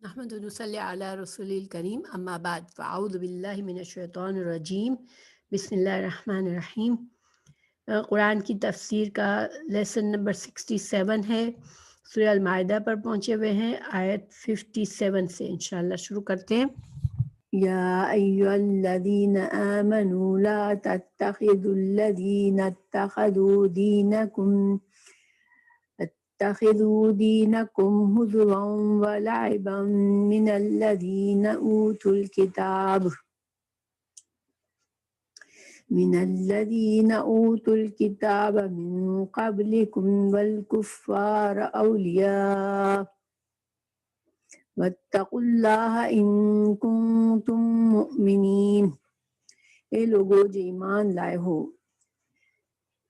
نحمد و نصلی علی رسول الکریم اما بعد فاعوذ باللہ من الشیطان الرجیم بسم اللہ الرحمن الرحیم۔ قرآن کی تفسیر کا لیسن نمبر 67 ہے، سورہ المائدہ پر پہنچے ہوئے ہیں، آیت 57 سے انشاءاللہ شروع کرتے ہیں۔ یا ایھا الذین آمنوا لا تتخذوا الذین اتخذوا دینکم ہزوا ولعبا من الذین اوتوا الکتاب من قبلکم والکفار اولیاء واتقوا اللہ ان کنتم مؤمنین۔ اے لوگو جو ایمان لائے ہو،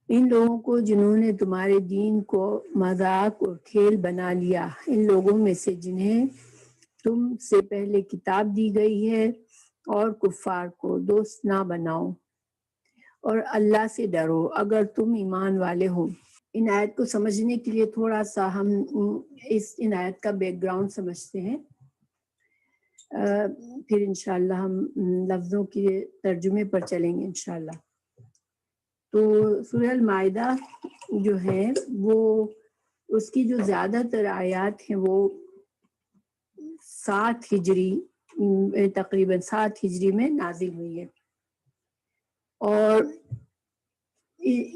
ان لوگوں کو جنہوں نے تمہارے دین کو مذاق اور کھیل بنا لیا، ان لوگوں میں سے جنہیں تم سے پہلے کتاب دی گئی ہے، اور کفار کو دوست نہ بناؤ، اور اللہ سے ڈرو اگر تم ایمان والے ہو۔ ان آیت کو سمجھنے کے لیے تھوڑا سا ہم ان آیت کا بیک گراؤنڈ سمجھتے ہیں، پھر انشاءاللہ ہم لفظوں کے ترجمے پر چلیں گے انشاءاللہ۔ تو سورہ المائدہ جو ہے وہ اس کی جو زیادہ تر آیات ہیں وہ 7 ہجری تقریباً 7 ہجری میں نازل ہوئی ہے، اور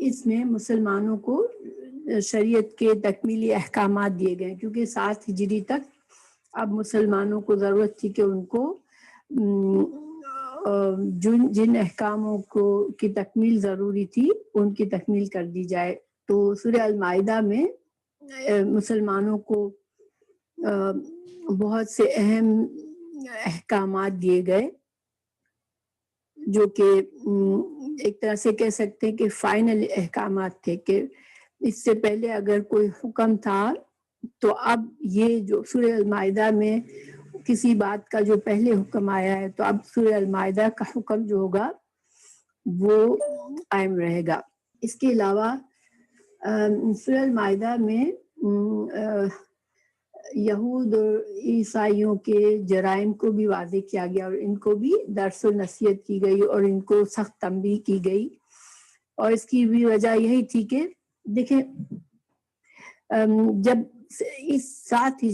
اس میں مسلمانوں کو شریعت کے تکمیلی احکامات دیے گئے، کیونکہ 7 ہجری تک اب مسلمانوں کو ضرورت تھی کہ ان کو جن احکاموں کی تکمیل ضروری تھی ان کی تکمیل کر دی جائے۔ تو سورہ المائدہ میں مسلمانوں کو بہت سے اہم احکامات دیے گئے، جو کہ ایک طرح سے کہہ سکتے ہیں کہ فائنل احکامات تھے، کہ اس سے پہلے اگر کوئی حکم تھا تو اب یہ جو سورہ المائدہ میں کسی بات کا جو پہلے حکم آیا ہے تو اب سورہ المائدہ کا حکم جو ہوگا وہ قائم رہے گا۔ اس کے علاوہ سورہ المائدہ میں یہود اور عیسائیوں کے جرائم کو بھی واضح کیا گیا، اور ان کو بھی درس و نصیحت کی گئی اور ان کو سخت تنبیہ کی گئی، اور اس کی بھی وجہ یہی تھی کہ دیکھیں جب اس 7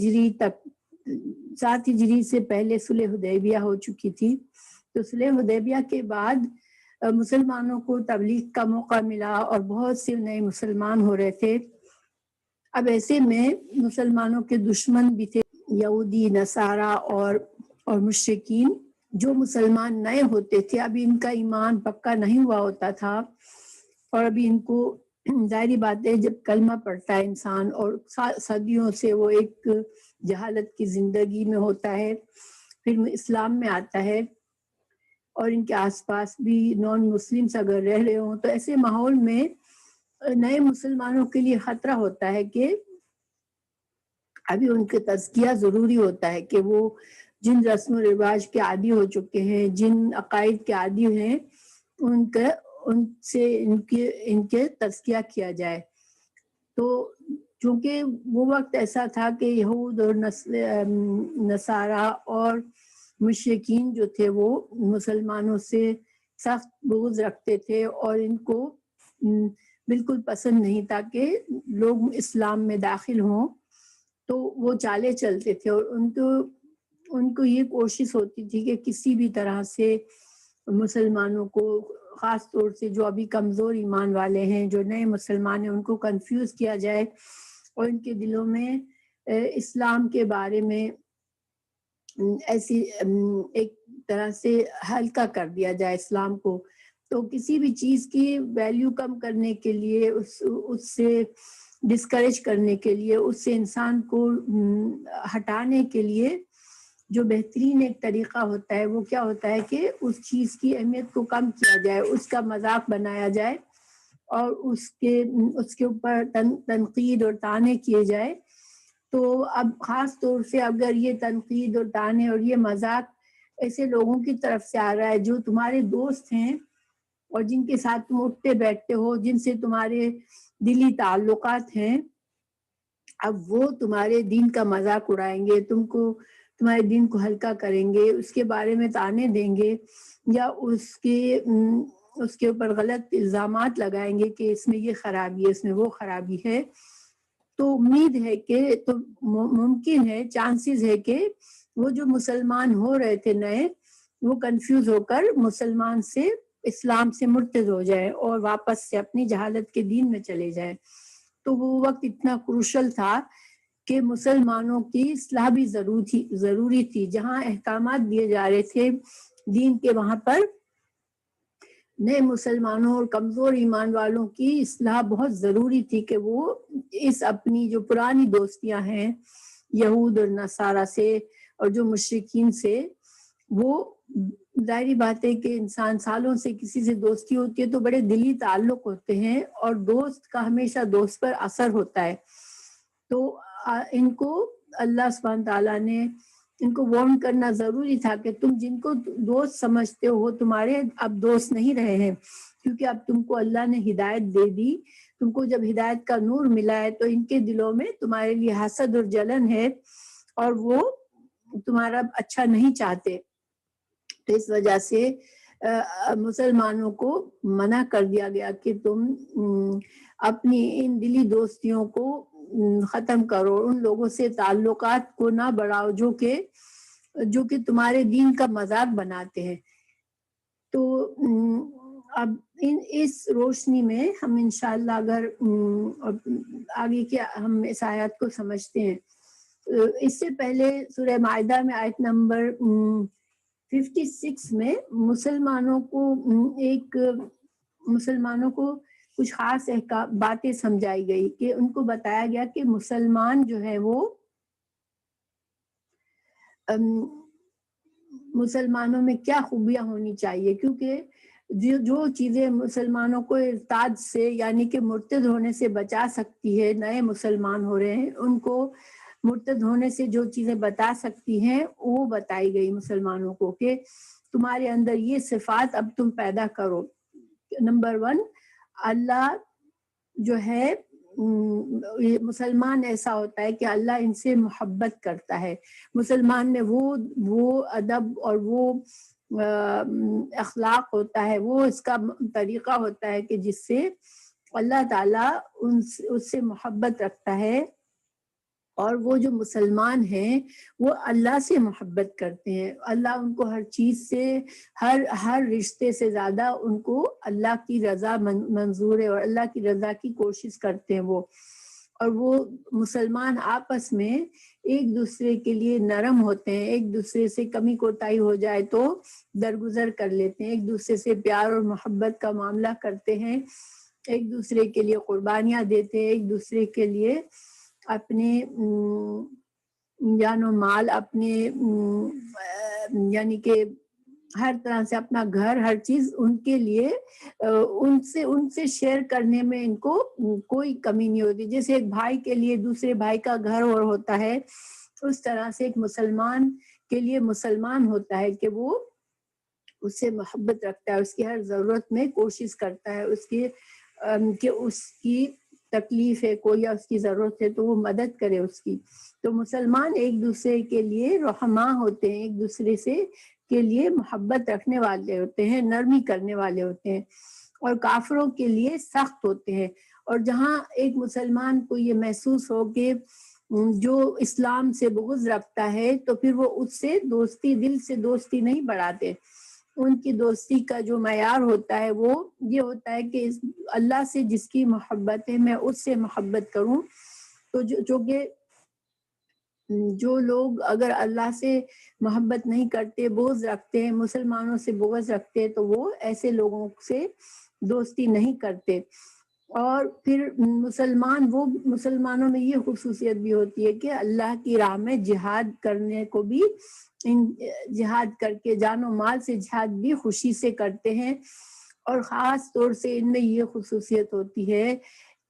ہجری سے پہلے صلح حدیبیہ ہو چکی تھی، تو صلح حدیبیہ کے بعد مسلمانوں کو تبلیغ کا موقع ملا اور بہت سے نئے مسلمان ہو رہے تھے۔ اب ایسے میں مسلمانوں کے دشمن بھی تھے، یہودی، نصارہ اور مشرکین، جو مسلمان نئے ہوتے تھے، ابھی ان کا ایمان پکا نہیں ہوا ہوتا تھا، اور ابھی ان کو ظاہری بات ہے جب کلمہ پڑھتا ہے انسان اور صدیوں سے وہ ایک جہالت کی زندگی میں ہوتا ہے، پھر اسلام میں آتا ہے، اور ان کے آس پاس بھی نان مسلمس اگر رہ رہے ہوں، تو ایسے ماحول میں نئے مسلمانوں کے لیے خطرہ ہوتا ہے کہ ابھی ان کے تزکیہ ضروری ہوتا ہے، کہ وہ جن رسم و رواج کے عادی ہو چکے ہیں، جن عقائد کے عادی ہیں، ان سے ان کے تزکیہ کیا جائے۔ تو چونکہ وہ وقت ایسا تھا کہ یہود اور نصارہ اور مشرکین جو تھے وہ مسلمانوں سے سخت بغض رکھتے تھے، اور ان کو بالکل پسند نہیں تھا کہ لوگ اسلام میں داخل ہوں، تو وہ چالے چلتے تھے، اور ان کو یہ کوشش ہوتی تھی کہ کسی بھی طرح سے مسلمانوں کو، خاص طور سے جو ابھی کمزور ایمان والے ہیں، جو نئے مسلمان ہیں، ان کو کنفیوز کیا جائے اور ان کے دلوں میں اسلام کے بارے میں ایسی ایک طرح سے ہلکا کر دیا جائے اسلام کو۔ تو کسی بھی چیز کی ویلیو کم کرنے کے لیے، اس سے ڈسکریج کرنے کے لیے، اس سے انسان کو ہٹانے کے لیے جو بہترین ایک طریقہ ہوتا ہے وہ کیا ہوتا ہے کہ اس چیز کی اہمیت کو کم کیا جائے، اس کا مذاق بنایا جائے، اور اس کے اوپر تنقید اور طعنے کیے جائے۔ تو اب خاص طور سے اگر یہ تنقید اور طعنے اور یہ مذاق ایسے لوگوں کی طرف سے آ رہا ہے جو تمہارے دوست ہیں اور جن کے ساتھ تم اٹھتے بیٹھتے ہو، جن سے تمہارے دلی تعلقات ہیں، اب وہ تمہارے دین کا مذاق اڑائیں گے، تمہارے دین کو ہلکا کریں گے، اس کے بارے میں طعنے دیں گے یا اس کے اوپر غلط الزامات لگائیں گے کہ اس میں یہ خرابی ہے، اس میں وہ خرابی ہے، تو امید ہے کہ تو ممکن ہے، چانسز ہے کہ وہ جو مسلمان ہو رہے تھے نئے، وہ کنفیوز ہو کر مسلمان سے اسلام سے مرتد ہو جائے اور واپس سے اپنی جہالت کے دین میں چلے جائیں۔ تو وہ وقت اتنا کروشل تھا کہ مسلمانوں کی اصلاح بھی ضروری تھی۔ جہاں احکامات دیے جا رہے تھے دین کے، وہاں پر نئے مسلمانوں اور کمزور ایمان والوں کی اصلاح بہت ضروری تھی کہ وہ اس اپنی جو پرانی دوستیاں ہیں یہود اور نصارہ سے اور جو مشرکین سے، وہ ظاہری بات ہے کہ انسان سالوں سے کسی سے دوستی ہوتی ہے تو بڑے دلی تعلق ہوتے ہیں اور دوست کا ہمیشہ دوست پر اثر ہوتا ہے۔ تو ان کو اللہ سبحانہ تعالیٰ نے ان کو وارن کرنا ضروری تھا کہ تم جن کو دوست سمجھتے ہو وہ تمہارے اب دوست نہیں رہے ہیں، کیونکہ اب تم کو اللہ نے ہدایت دے دی۔ تم کو جب ہدایت کا نور ملا ہے تو ان کے دلوں میں تمہارے لیے حسد اور جلن ہے اور وہ تمہارا اچھا نہیں چاہتے۔ تو اس وجہ سے مسلمانوں کو منع کر دیا گیا کہ تم اپنی ان دلی دوستیوں کو ختم کرو، ان لوگوں سے تعلقات کو نہ بڑھاؤ جو کہ تمہارے دین کا مذاق بناتے ہیں۔ تو اب اس روشنی میں ہم انشاءاللہ اگر آگے کیا ہم اس آیات کو سمجھتے ہیں، اس سے پہلے سورہ مائدہ میں آیت نمبر 56 میں مسلمانوں کو کچھ خاص باتیں سمجھائی گئی کہ ان کو بتایا گیا کہ مسلمان جو ہے وہ مسلمانوں میں کیا خوبیاں ہونی چاہیے، کیونکہ جو چیزیں مسلمانوں کو ارتاد سے یعنی کہ مرتد ہونے سے بچا سکتی ہے، نئے مسلمان ہو رہے ہیں ان کو مرتد ہونے سے جو چیزیں بتا سکتی ہیں وہ بتائی گئی مسلمانوں کو کہ تمہارے اندر یہ صفات اب تم پیدا کرو۔ نمبر 1، اللہ جو ہے مسلمان ایسا ہوتا ہے کہ اللہ ان سے محبت کرتا ہے۔ مسلمان میں وہ ادب اور وہ اخلاق ہوتا ہے، وہ اس کا طریقہ ہوتا ہے کہ جس سے اللہ تعالیٰ اس سے محبت رکھتا ہے، اور وہ جو مسلمان ہیں وہ اللہ سے محبت کرتے ہیں۔ اللہ ان کو ہر چیز سے، ہر رشتے سے زیادہ ان کو اللہ کی رضا منظور ہے اور اللہ کی رضا کی کوشش کرتے ہیں وہ۔ اور وہ مسلمان آپس میں ایک دوسرے کے لیے نرم ہوتے ہیں، ایک دوسرے سے کمی کوتاہی ہو جائے تو درگزر کر لیتے ہیں، ایک دوسرے سے پیار اور محبت کا معاملہ کرتے ہیں، ایک دوسرے کے لیے قربانیاں دیتے ہیں، ایک دوسرے کے لیے اپنے جان و مال، اپنے یعنی کہ ہر طرح سے اپنا گھر، ہر چیز ان کے لیے ان سے شیئر کرنے میں ان کو کوئی کمی نہیں ہوتی۔ جیسے ایک بھائی کے لیے دوسرے بھائی کا گھر اور ہوتا ہے، اس طرح سے ایک مسلمان کے لیے مسلمان ہوتا ہے کہ وہ اس سے محبت رکھتا ہے، اس کی ہر ضرورت میں کوشش کرتا ہے، کہ اس کی تکلیف ہے کوئی یا اس کی ضرورت ہے تو وہ مدد کرے اس کی۔ تو مسلمان ایک دوسرے کے لیے رحماں ہوتے ہیں، ایک دوسرے سے کے لیے محبت رکھنے والے ہوتے ہیں، نرمی کرنے والے ہوتے ہیں، اور کافروں کے لیے سخت ہوتے ہیں۔ اور جہاں ایک مسلمان کو یہ محسوس ہو کہ جو اسلام سے بغض رکھتا ہے تو پھر وہ اس سے دوستی، دل سے دوستی نہیں بڑھاتے۔ ان کی دوستی کا جو معیار ہوتا ہے وہ یہ ہوتا ہے کہ اللہ سے جس کی محبت ہے میں اس سے محبت کروں۔ تو جو لوگ اگر اللہ سے محبت نہیں کرتے، بغض رکھتے ہیں، مسلمانوں سے بغض رکھتے تو وہ ایسے لوگوں سے دوستی نہیں کرتے۔ اور پھر مسلمانوں میں یہ خصوصیت بھی ہوتی ہے کہ اللہ کی راہ میں جہاد کرنے کو بھی، جہاد کر کے جان و مال سے جہاد بھی خوشی سے کرتے ہیں۔ اور خاص طور سے ان میں یہ خصوصیت ہوتی ہے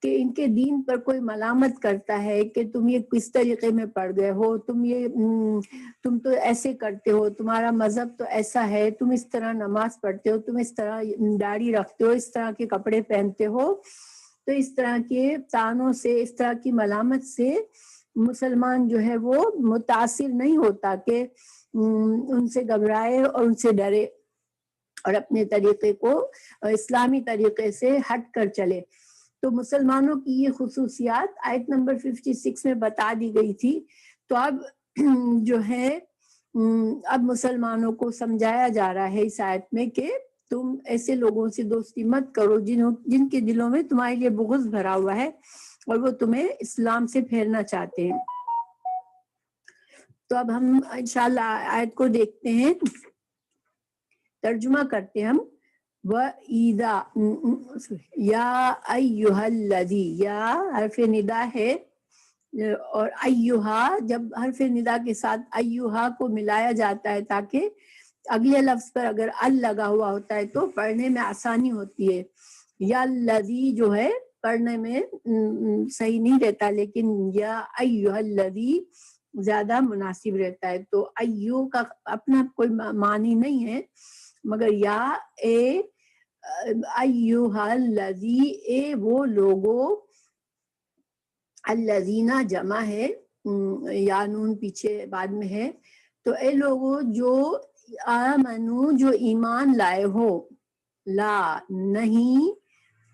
کہ ان کے دین پر کوئی ملامت کرتا ہے کہ تم یہ کس طریقے میں پڑ گئے ہو، تم تو ایسے کرتے ہو، تمہارا مذہب تو ایسا ہے، تم اس طرح نماز پڑھتے ہو، تم اس طرح داڑھی رکھتے ہو، اس طرح کے کپڑے پہنتے ہو، تو اس طرح کے طعنوں سے، اس طرح کی ملامت سے مسلمان جو ہے وہ متاثر نہیں ہوتا کہ ان سے گھبرائے اور ان سے ڈرے اور اپنے طریقے کو اسلامی طریقے سے ہٹ کر چلے. تو مسلمانوں کی یہ خصوصیات آیت نمبر 56 میں بتا دی گئی تھی. تو اب جو ہے اب مسلمانوں کو سمجھایا جا رہا ہے اس آیت میں کہ تم ایسے لوگوں سے دوستی مت کرو جن کے دلوں میں تمہارے لیے بغض بھرا ہوا ہے اور وہ تمہیں اسلام سے پھیرنا چاہتے ہیں. تو اب ہم انشاءاللہ آیت کو دیکھتے ہیں, ترجمہ کرتے ہم. وَإِذَا یا ایھا الذی, یا حرف ندا ہے اور ایھا جب حرف ندا کے ساتھ ایھا کو ملایا جاتا ہے تاکہ اگلے لفظ پر اگر ال لگا ہوا ہوتا ہے تو پڑھنے میں آسانی ہوتی ہے. یا الذی جو ہے پڑھنے میں صحیح نہیں رہتا, لیکن یا ایھا الذی زیادہ مناسب رہتا ہے. تو ایو کا اپنا کوئی معنی نہیں ہے, مگر یا ایھا الذی, اے وہ لوگو, الذین جمع ہے, یا نون پیچھے بعد میں ہے, تو اے لوگو جو آمنو جو ایمان لائے ہو, لا نہیں,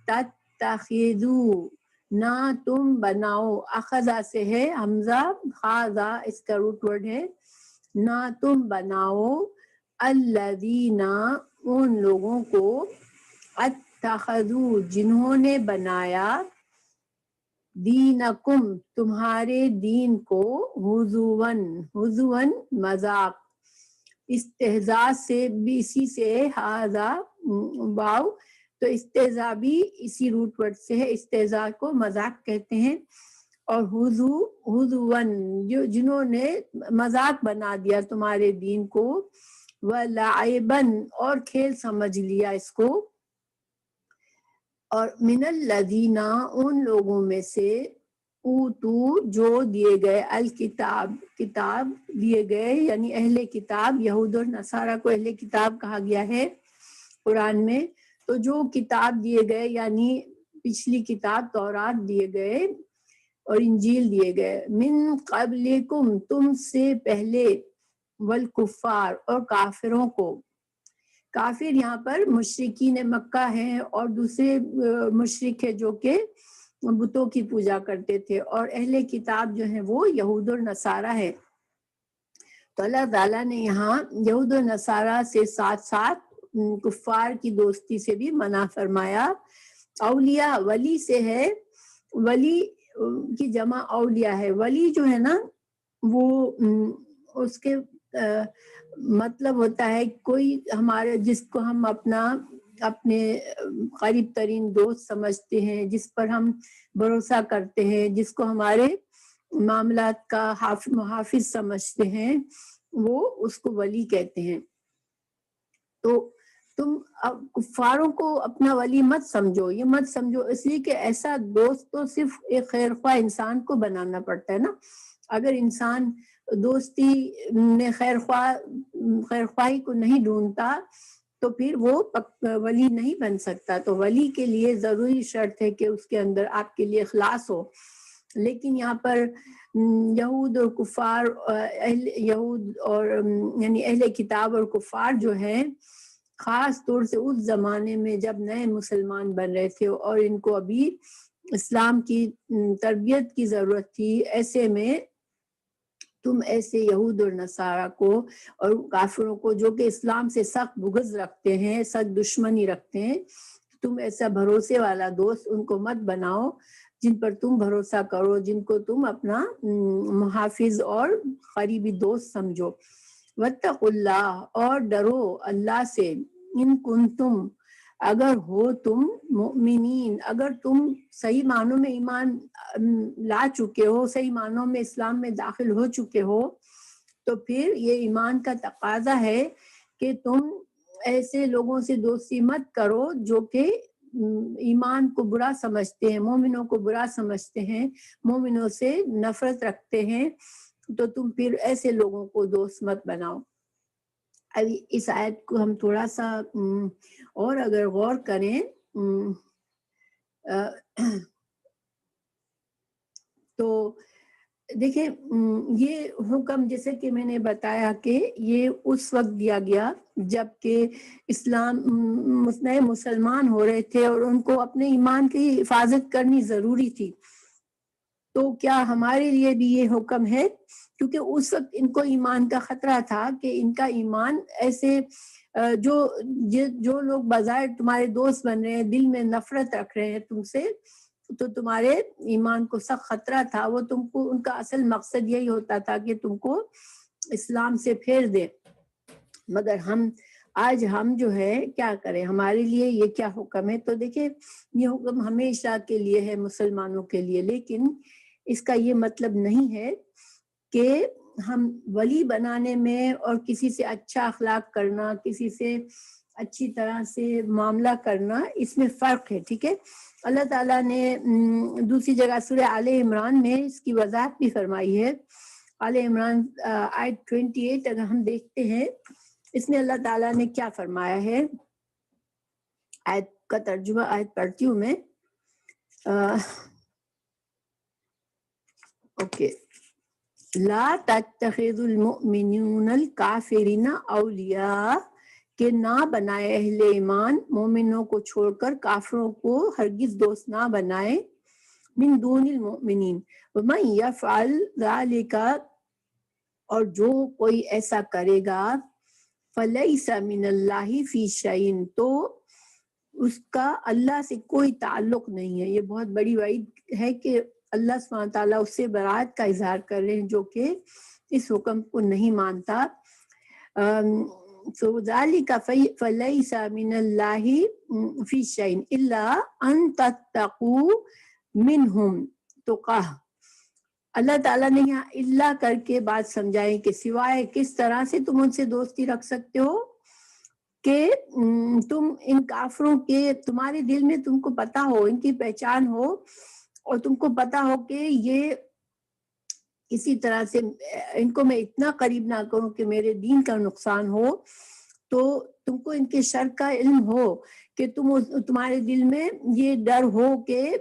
تتخذو نہ تم بناؤ, اخذا سے ہے حمزہ, خاذا اس کا روٹ ورڈ ہے, نہ تم بناؤ, الذین ان لوگوں کو, اتخذو جنہوں نے بنایا, دینکم تمہارے دین کو, ہزواً مذاق, استہزاء سے بھی اسی سے ہاذا واو, تو استہزاء بھی اسی روٹ ورڈ سے ہے, استہزاء کو مذاق کہتے ہیں. اور ہزواً جنہوں نے مذاق بنا دیا تمہارے دین کو, ولعباً اور کھیل سمجھ لیا اس کو, اور من الذین ان لوگوں میں سے, اوتو جو دیے گئے, الکتاب کتاب دیے گئے, یعنی اہل کتاب, یہود اور نصارہ کو اہل کتاب کہا گیا ہے قرآن میں. تو جو کتاب دیے گئے یعنی پچھلی کتاب تورات دیے گئے اور انجیل دیے گئے, من قبلکم تم سے پہلے, والکفار اور کافروں کو. کافر یہاں پر مشرکین مکہ ہیں اور دوسرے مشرک ہے جو کہ بتوں کی پوجا کرتے تھے, اور اہل کتاب جو ہیں وہ یہود اور نصارہ ہے. تو اللہ تعالیٰ نے یہاں یہود و نصارہ سے ساتھ ساتھ کفار کی دوستی سے بھی منع فرمایا. اولیاء ولی سے ہے, ولی کی جمع اولیاء ہے. ولی جو ہے نا وہ اس کے مطلب ہوتا ہے کوئی ہمارے جس کو ہم اپنے قریب ترین دوست سمجھتے ہیں, جس پر ہم بھروسہ کرتے ہیں, جس کو ہمارے معاملات کا محافظ سمجھتے ہیں, وہ اس کو ولی کہتے ہیں. تو تم اب کفاروں کو اپنا ولی مت سمجھو, یہ مت سمجھو, اس لیے کہ ایسا دوست تو صرف ایک خیر خواہ انسان کو بنانا پڑتا ہے نا. اگر انسان دوستی میں خیر خواہی کو نہیں ڈھونڈتا تو پھر وہ ولی نہیں بن سکتا. تو ولی کے لیے ضروری شرط ہے کہ اس کے اندر آپ کے لیے اخلاص ہو. لیکن یہاں پر یہود اور کفار, یہود اور یعنی اہل کتاب اور کفار جو ہیں, خاص طور سے اس زمانے میں جب نئے مسلمان بن رہے تھے اور ان کو ابھی اسلام کی تربیت کی ضرورت تھی, ایسے میں تم ایسے یہود اور نصارہ کو اور کافروں کو جو کہ اسلام سے سخت بغض رکھتے ہیں, سخت دشمنی رکھتے ہیں, تم ایسا بھروسے والا دوست ان کو مت بناؤ جن پر تم بھروسہ کرو, جن کو تم اپنا محافظ اور قریبی دوست سمجھو. واتقوا اللہ, اور ڈرو اللہ سے, ان کنتم اگر ہو تم مؤمنین, اگر تم صحیح معنوں میں ایمان لا چکے ہو, صحیح معنوں میں اسلام میں داخل ہو چکے ہو, تو پھر یہ ایمان کا تقاضا ہے کہ تم ایسے لوگوں سے دوستی مت کرو جو کہ ایمان کو برا سمجھتے ہیں, مومنوں کو برا سمجھتے ہیں, مومنوں سے نفرت رکھتے ہیں, تو تم پھر ایسے لوگوں کو دوست مت بناؤ. ابھی اس آیت کو ہم تھوڑا سا اور اگر غور کریں تو دیکھیں یہ حکم جیسے کہ میں نے بتایا کہ یہ اس وقت دیا گیا جب کہ اسلام نئے مسلمان ہو رہے تھے اور ان کو اپنے ایمان کی حفاظت کرنی ضروری تھی. تو کیا ہمارے لیے بھی یہ حکم ہے؟ کیونکہ اس وقت ان کو ایمان کا خطرہ تھا کہ ان کا ایمان ایسے جو لوگ بظاہر تمہارے دوست بن رہے ہیں، دل میں نفرت رکھ رہے ہیں تم سے، تو تمہارے ایمان کو سخت خطرہ تھا. وہ تم کو ان کا اصل مقصد یہی ہوتا تھا کہ تم کو اسلام سے پھیر دے. مگر آج ہم جو ہے کیا کریں، ہمارے لیے یہ کیا حکم ہے؟ تو دیکھیں یہ حکم ہمیشہ کے لیے ہے مسلمانوں کے لیے، لیکن اس کا یہ مطلب نہیں ہے کہ ہم ولی بنانے میں اور کسی سے اچھا اخلاق کرنا، کسی سے اچھی طرح سے معاملہ کرنا، اس میں فرق ہے. ٹھیک ہے، اللہ تعالیٰ نے دوسری جگہ سورہ آل عمران میں اس کی وضاحت بھی فرمائی ہے. آل عمران آیت 28 اگر ہم دیکھتے ہیں، اس میں اللہ تعالیٰ نے کیا فرمایا ہے. آیت کا ترجمہ آیت پڑھتی ہوں میں. اوکے، لا تتخذوا المؤمنون الکافرین اولیاء، کہ نہ بنائے اہل ایمان مومنوں کو چھوڑ کر کافروں کو ہرگز دوست نہ بنائے. من دون المؤمنین ومن یفعل ذلک، اور جو کوئی ایسا کرے گا، فلیس من اللہ فی شیء، تو اس کا اللہ سے کوئی تعلق نہیں ہے. یہ بہت بڑی وعید ہے کہ اللہ سبحانہ تعالیٰ اس سے برات کا اظہار کر رہے ہیں جو کہ اس حکم کو نہیں مانتا. ذالک فلیس من اللہ فی شیء الا ان تتقوا منہم تقاہ. اللہ تعالیٰ نے یہاں اللہ کر کے بات سمجھائیں کہ سوائے کس طرح سے تم ان سے دوستی رکھ سکتے ہو کہ تم ان کافروں کے، تمہارے دل میں تم کو پتا ہو، ان کی پہچان ہو، اور تم کو پتا ہو کہ یہ کسی طرح سے ان کو میں اتنا قریب نہ کروں کہ میرے دین کا نقصان ہو. تو تم کو ان کے شر کا علم ہو کہ تمہارے دل میں یہ ڈر ہو کہ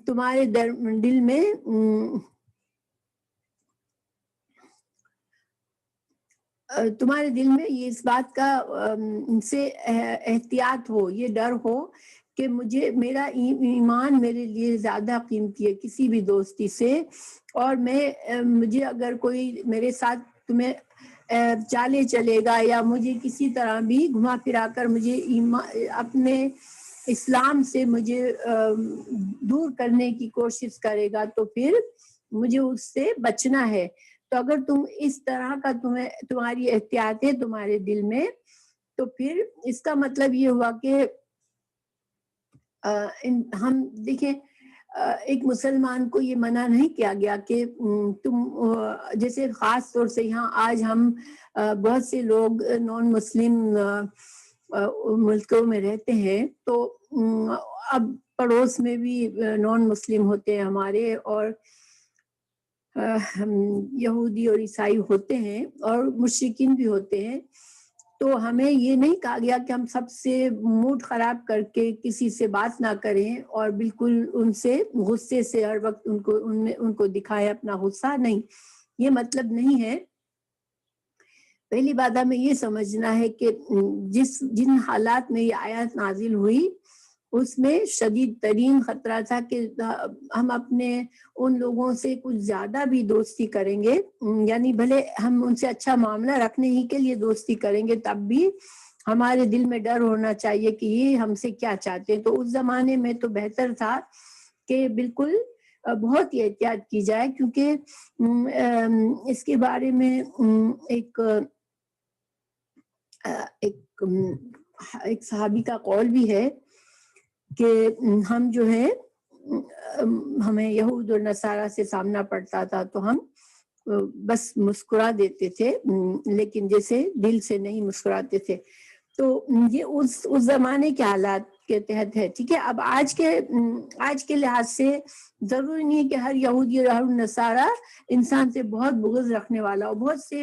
تمہارے دل میں یہ اس بات کا سے احتیاط ہو، یہ ڈر ہو کہ میرا ایمان میرے لیے زیادہ قیمتی ہے کسی بھی دوستی سے، اور مجھے اگر کوئی میرے ساتھ تمہیں چالے چلے گا یا مجھے کسی طرح بھی گھما پھرا کر مجھے اپنے اسلام سے مجھے دور کرنے کی کوشش کرے گا، تو پھر مجھے اس سے بچنا ہے. تو اگر تم اس طرح کا تمہاری احتیاط ہے تمہارے دل میں، تو پھر اس کا مطلب یہ ہوا کہ ہم دیکھیں ایک مسلمان کو یہ منع نہیں کیا گیا کہ تم جیسے خاص طور سے یہاں آج ہم بہت سے لوگ نان مسلم ملکوں میں رہتے ہیں، تو اب پڑوس میں بھی نان مسلم ہوتے ہیں ہمارے، اور یہودی اور عیسائی ہوتے ہیں اور مشرکین بھی ہوتے ہیں. تو ہمیں یہ نہیں کہا گیا کہ ہم سب سے موڈ خراب کر کے کسی سے بات نہ کریں اور بالکل ان سے غصے سے ہر وقت ان کو دکھائے اپنا غصہ. نہیں، یہ مطلب نہیں ہے. پہلی بات ہمیں یہ سمجھنا ہے کہ جن حالات میں یہ آیات نازل ہوئی اس میں شدید ترین خطرہ تھا کہ ہم اپنے ان لوگوں سے کچھ زیادہ بھی دوستی کریں گے، یعنی بھلے ہم ان سے اچھا معاملہ رکھنے ہی کے لیے دوستی کریں گے، تب بھی ہمارے دل میں ڈر ہونا چاہیے کہ یہ ہم سے کیا چاہتے ہیں. تو اس زمانے میں تو بہتر تھا کہ بالکل بہت ہی احتیاط کی جائے، کیونکہ اس کے بارے میں ایک صحابی کا قول بھی ہے کہ ہم جو ہے ہمیں یہود اور نصارہ سے سامنا پڑتا تھا تو ہم بس مسکرا دیتے تھے، لیکن جیسے دل سے نہیں مسکراتے تھے. تو یہ اس زمانے کے حالات کے تحت ہے. ٹھیک ہے، اب آج کے لحاظ سے ضروری نہیں ہے کہ ہر یہودی اور ہر نصارہ انسان سے بہت بغض رکھنے والا ہو. بہت سے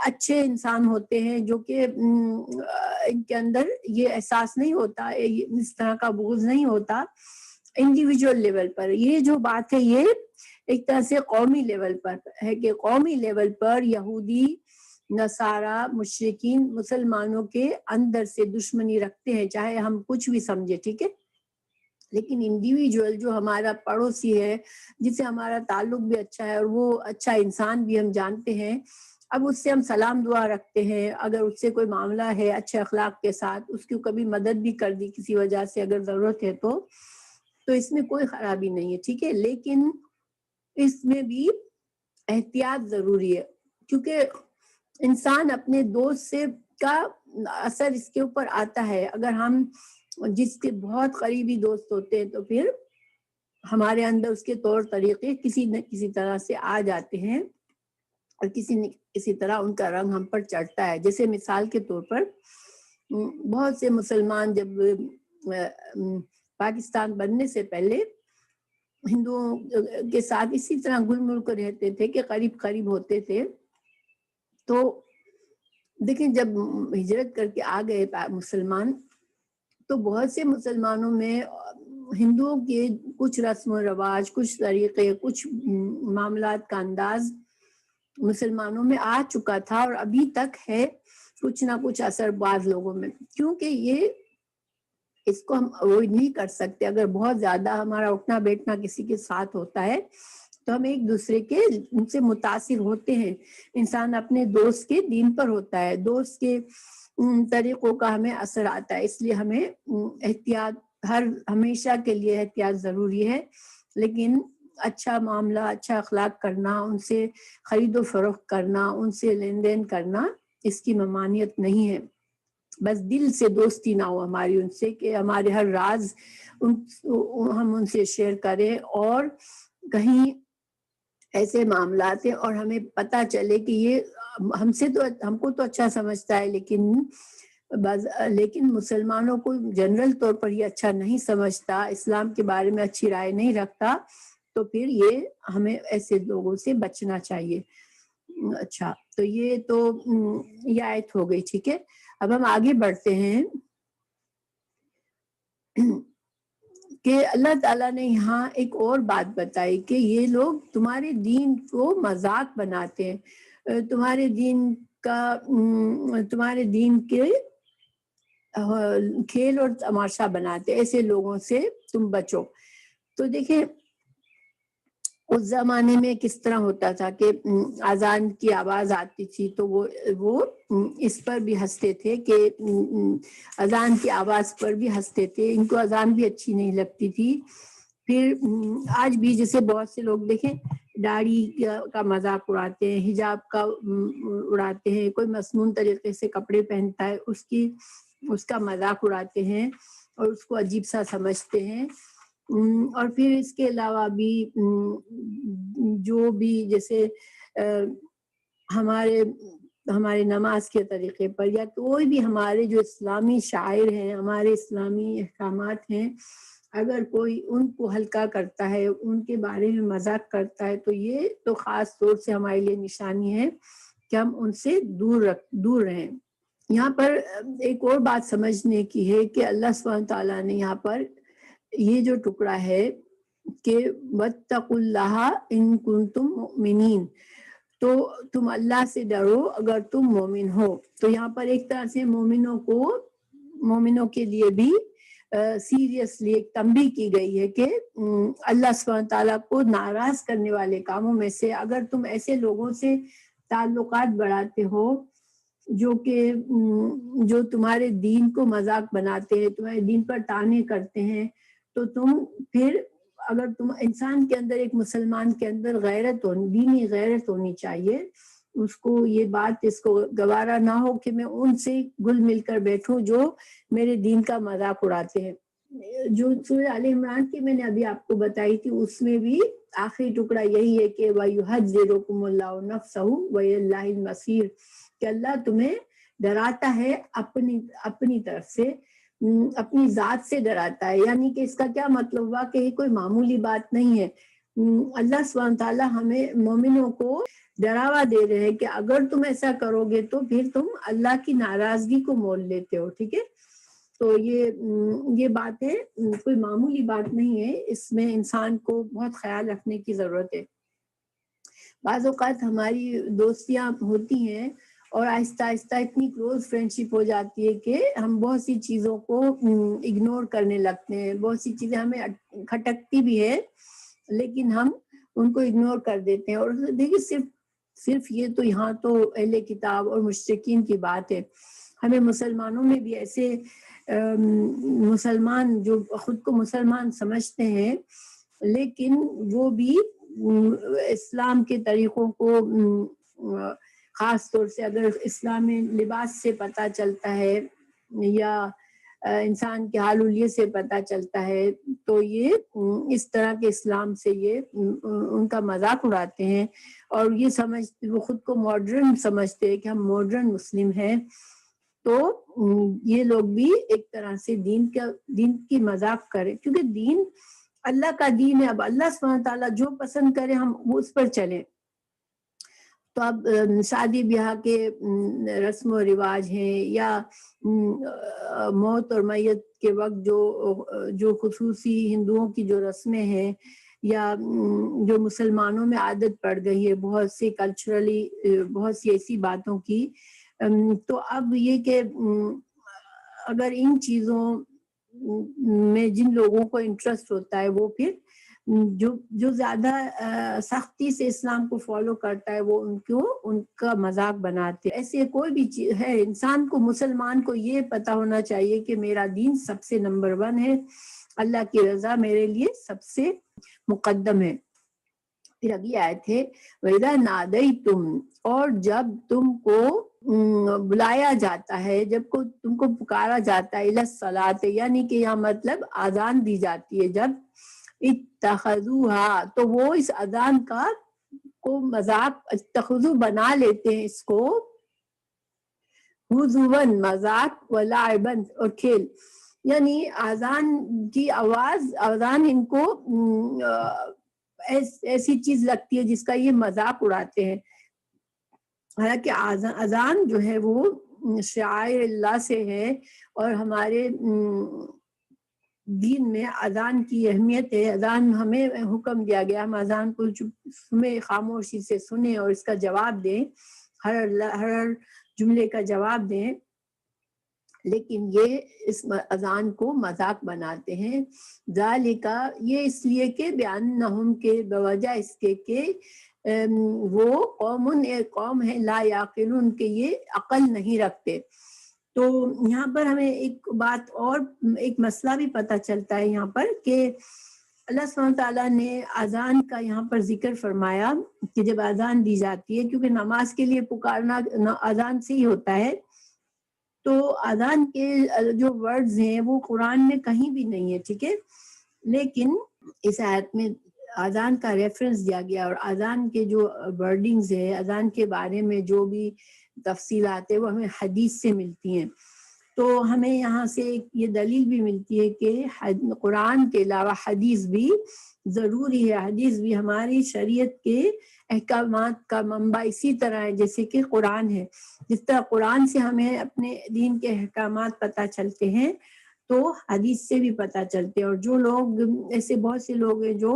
اچھے انسان ہوتے ہیں جو کہ ان کے اندر یہ احساس نہیں ہوتا، اس طرح کا بغض نہیں ہوتا. انڈیویجول لیول پر. یہ جو بات ہے یہ ایک طرح سے قومی لیول پر ہے کہ قومی لیول پر یہودی نصارہ مشرکین مسلمانوں کے اندر سے دشمنی رکھتے ہیں چاہے ہم کچھ بھی سمجھے, ٹھیک ہے. لیکن انڈیویجول جو ہمارا پڑوسی ہے جس سے ہمارا تعلق بھی اچھا ہے اور وہ اچھا انسان بھی ہم جانتے ہیں, اب اس سے ہم سلام دعا رکھتے ہیں, اگر اس سے کوئی معاملہ ہے اچھے اخلاق کے ساتھ, اس کی کبھی مدد بھی کر دی کسی وجہ سے اگر ضرورت ہے تو اس میں کوئی خرابی نہیں ہے, ٹھیک ہے. لیکن اس میں بھی احتیاط ضروری ہے کیونکہ انسان اپنے دوست سے کا اثر اس کے اوپر آتا ہے. اگر ہم جس کے بہت قریبی دوست ہوتے ہیں تو پھر ہمارے اندر اس کے طور طریقے کسی نہ کسی طرح سے آ جاتے ہیں اور کسی نہ کسی طرح ان کا رنگ ہم پر چڑھتا ہے. جیسے مثال کے طور پر بہت سے مسلمان جب پاکستان بننے سے پہلے ہندوؤں کے ساتھ اسی طرح گل مل کر رہتے تھے کہ قریب قریب ہوتے تھے. تو دیکھیں جب ہجرت کر کے آ گئے مسلمان تو بہت سے مسلمانوں میں ہندوؤں کے کچھ رسم و رواج, کچھ طریقے, کچھ معاملات کا انداز مسلمانوں میں آ چکا تھا اور ابھی تک ہے کچھ نہ کچھ اثر بعض لوگوں میں, کیونکہ یہ اس کو ہم اوائڈ نہیں کر سکتے. اگر بہت زیادہ ہمارا اٹھنا بیٹھنا کسی کے ساتھ ہوتا ہے تو ہم ایک دوسرے کے ان سے متاثر ہوتے ہیں. انسان اپنے دوست کے دین پر ہوتا ہے, دوست کے طریقوں کا ہمیں اثر آتا ہے, اس لیے ہمیں احتیاط ہمیشہ کے لیے احتیاط ضروری ہے. لیکن اچھا معاملہ, اچھا اخلاق کرنا, ان سے خرید و فروخت کرنا, ان سے لین دین کرنا, اس کی ممانعت نہیں ہے. بس دل سے دوستی نہ ہو ہماری ان سے کہ ہمارے ہر راز ہم ان سے شیئر کریں اور کہیں ایسے معاملات ہیں اور ہمیں پتہ چلے کہ یہ ہم کو تو اچھا سمجھتا ہے لیکن مسلمانوں کو جنرل طور پر یہ اچھا نہیں سمجھتا, اسلام کے بارے میں اچھی رائے نہیں رکھتا, تو پھر یہ ہمیں ایسے لوگوں سے بچنا چاہیے. اچھا, تو یہ آیت ہو گئی, ٹھیک ہے. اب ہم آگے بڑھتے ہیں کہ اللہ تعالیٰ نے یہاں ایک اور بات بتائی کہ یہ لوگ تمہارے دین کو مذاق بناتے ہیں, تمہارے دین کے کھیل اور تماشا بناتے, ایسے لوگوں سے تم بچو. تو دیکھیں اس زمانے میں کس طرح ہوتا تھا کہ اذان کی آواز آتی تھی تو وہ اس پر بھی ہنستے تھے کہ اذان کی آواز پر بھی ہنستے تھے, ان کو اذان بھی اچھی نہیں لگتی تھی. پھر آج بھی جیسے بہت سے لوگ دیکھیں داڑھی کا مذاق اڑاتے ہیں, حجاب کا اڑاتے ہیں, کوئی مصنون طریقے سے کپڑے پہنتا ہے اس کا مذاق اڑاتے ہیں اور اس کو عجیب سا سمجھتے ہیں. اور پھر اس کے علاوہ بھی جو بھی جیسے ہمارے نماز کے طریقے پر یا کوئی بھی ہمارے جو اسلامی شاعر ہیں, ہمارے اسلامی احکامات ہیں, اگر کوئی ان کو ہلکا کرتا ہے, ان کے بارے میں مذاق کرتا ہے, تو یہ تو خاص طور سے ہمارے لیے نشانی ہے کہ ہم ان سے دور رہیں. یہاں پر ایک اور بات سمجھنے کی ہے کہ اللہ سبحانہ تعالیٰ نے یہاں پر یہ جو ٹکڑا ہے کہ وَاتَّقُوا اللَّهَ إِن كُنتُم مُؤْمِنِينَ, تو تم اللہ سے ڈرو اگر تم مومن ہو. تو یہاں پر ایک طرح سے مومنوں کے لیے بھی سیریسلی ایک تنبیہ کی گئی ہے کہ اللہ سبحانہ تعالیٰ کو ناراض کرنے والے کاموں میں سے اگر تم ایسے لوگوں سے تعلقات بڑھاتے ہو جو تمہارے دین کو مذاق بناتے ہیں, تمہارے دین پر طعنے کرتے ہیں, تو تم پھر اگر تم انسان کے اندر, ایک مسلمان کے اندر دینی غیرت ہونی چاہیے, اس کو گوارا نہ ہو کہ میں ان سے گل مل کر بیٹھوں جو میرے دین کا مذاق اڑاتے ہیں. جو سورہ آل عمران کی میں نے ابھی آپ کو بتائی تھی, اس میں بھی آخری ٹکڑا یہی ہے کہ وَيُحَذِّرُكُمُ اللَّهُ نَفْسَهُ وَإِلَى اللَّهِ الْمَصِيرُ, کہ اللہ تمہیں ڈراتا ہے اپنی طرف سے, اپنی ذات سے ڈراتا ہے. یعنی کہ اس کا کیا مطلب ہوا کہ یہ کوئی معمولی بات نہیں ہے. اللہ سبحانہ تعالیٰ ہمیں مومنوں کو ڈراوا دے رہے ہیں کہ اگر تم ایسا کرو گے تو پھر تم اللہ کی ناراضگی کو مول لیتے ہو, ٹھیک ہے. تو یہ باتیں کوئی معمولی بات نہیں ہے، اس میں انسان کو بہت خیال رکھنے کی ضرورت ہے۔ بعض اوقات ہماری دوستیاں ہوتی ہیں اور آہستہ آہستہ اتنی کلوز فرینڈشپ ہو جاتی ہے کہ ہم بہت سی چیزوں کو اگنور کرنے لگتے ہیں، بہت سی چیزیں ہمیں کھٹکتی بھی ہے لیکن ہم ان کو اگنور کر دیتے ہیں۔ اور دیکھیے صرف یہ تو یہاں تو اہل کتاب اور مشرکین کی بات ہے، ہمیں مسلمانوں میں بھی ایسے مسلمان جو خود کو مسلمان سمجھتے ہیں لیکن وہ بھی اسلام کے طریقوں کو خاص طور سے اگر اسلامی لباس سے پتہ چلتا ہے یا انسان کے حال حلیے سے پتہ چلتا ہے تو یہ اس طرح کے اسلام سے یہ ان کا مذاق اڑاتے ہیں اور یہ سمجھتے، وہ خود کو ماڈرن سمجھتے ہیں کہ ہم ماڈرن مسلم ہیں، تو یہ لوگ بھی ایک طرح سے دین کی مذاق کریں، کیونکہ دین اللہ کا دین ہے۔ اب اللہ سبحانہ تعالیٰ جو پسند کرے ہم اس پر چلیں۔ تو اب شادی بیاہ کے رسم و رواج ہیں یا موت اور میت کے وقت جو خصوصی ہندوؤں کی جو رسمیں ہیں یا جو مسلمانوں میں عادت پڑ گئی ہے بہت سی کلچرلی بہت سی ایسی باتوں کی، تو اب یہ کہ اگر ان چیزوں میں جن لوگوں کو انٹرسٹ ہوتا ہے وہ پھر جو زیادہ سختی سے اسلام کو فالو کرتا ہے وہ ان کا مذاق بناتے ہیں۔ ایسے کوئی بھی چیز ہے، انسان کو مسلمان کو یہ پتہ ہونا چاہیے کہ میرا دین سب سے نمبر 1 ہے، اللہ کی رضا میرے لیے سب سے مقدم ہے۔ پھر اگلی آیت ہے وَإِذَا نَادَيْتُمْ، اور جب تم کو بلایا جاتا ہے، جب کو تم کو پکارا جاتا ہے، إِلَى الصَّلَاةِ، یعنی کہ یہاں مطلب آذان دی جاتی ہے، جب اتخذوها، تو وہ اس اذان کو مذاق اتخذو بنا لیتے ہیں اس کو ہزواً مذاق ولعباً اور کھیل، یعنی اذان کی آواز، اذان ان کو ایسی چیز لگتی ہے جس کا یہ مذاق اڑاتے ہیں، حالانکہ اذان جو ہے وہ شعائر اللہ سے ہے اور ہمارے دین میں اذان کی اہمیت ہے۔ اذان ہمیں حکم دیا گیا ہم اذان کو میں خاموشی سے سنیں اور اس کا جواب دیں، ہر جملے کا جواب دیں، لیکن یہ اس اذان کو مذاق بناتے ہیں۔ ذالک، یہ اس لیے کہ بیانہم، کے بوجہ اس کے کہ وہ قوم ہے لا یعقلون، کہ یہ عقل نہیں رکھتے۔ تو یہاں پر ہمیں ایک بات اور ایک مسئلہ بھی پتہ چلتا ہے یہاں پر کہ اللہ سبحانہ تعالیٰ نے اذان کا یہاں پر ذکر فرمایا کہ جب اذان دی جاتی ہے، کیونکہ نماز کے لیے پکارنا اذان سے ہی ہوتا ہے، تو اذان کے جو ورڈز ہیں وہ قرآن میں کہیں بھی نہیں ہے، ٹھیک ہے، لیکن اس آیت میں اذان کا ریفرنس دیا گیا اور اذان کے جو ورڈنگز ہیں، اذان کے بارے میں جو بھی تفصیلات ہیں وہ ہمیں حدیث سے ملتی ہیں۔ تو ہمیں یہاں سے یہ دلیل بھی ملتی ہے کہ قرآن کے علاوہ حدیث بھی ضروری ہے، حدیث بھی ہماری شریعت کے احکامات کا منبع اسی طرح ہے جیسے کہ قرآن ہے۔ جس طرح قرآن سے ہمیں اپنے دین کے احکامات پتہ چلتے ہیں تو حدیث سے بھی پتہ چلتے ہیں، اور جو لوگ ایسے بہت سے لوگ ہیں جو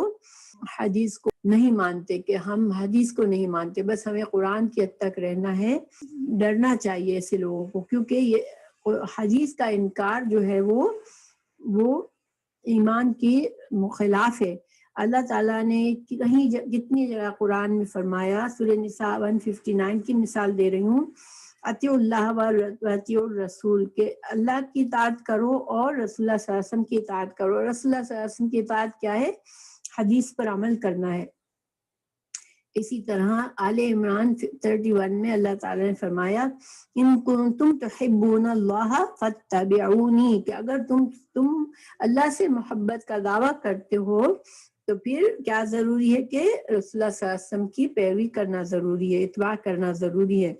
حدیث کو نہیں مانتے کہ ہم حدیث کو نہیں مانتے، بس ہمیں قرآن کی حد تک رہنا ہے، ڈرنا چاہیے ایسے لوگوں کو، کیونکہ یہ حدیث کا انکار جو ہے وہ ایمان کی خلاف ہے۔ اللہ تعالیٰ نے کہیں کتنی جگہ قرآن میں فرمایا، سورہ نساء 159 کی مثال دے رہی ہوں، اطیعوا اللہ و اطیعوا الرسول، کہ اللہ کی اطاعت کرو اور رسول اللہ صلی اللہ علیہ وسلم کی اطاعت کرو۔ رسول اللہ صلی اللہ علیہ وسلم کی اطاعت کیا ہے؟ حدیث پر عمل کرنا ہے۔ اسی طرح آل عمران 31 میں اللہ تعالیٰ نے فرمایا ان کنتم تحبون اللہ فاتبعونی، کہ اگر تم اللہ سے محبت کا دعویٰ کرتے ہو تو پھر کیا ضروری ہے کہ رسول اللہ صلی اللہ علیہ وسلم کی پیروی کرنا ضروری ہے، اتباع کرنا ضروری ہے۔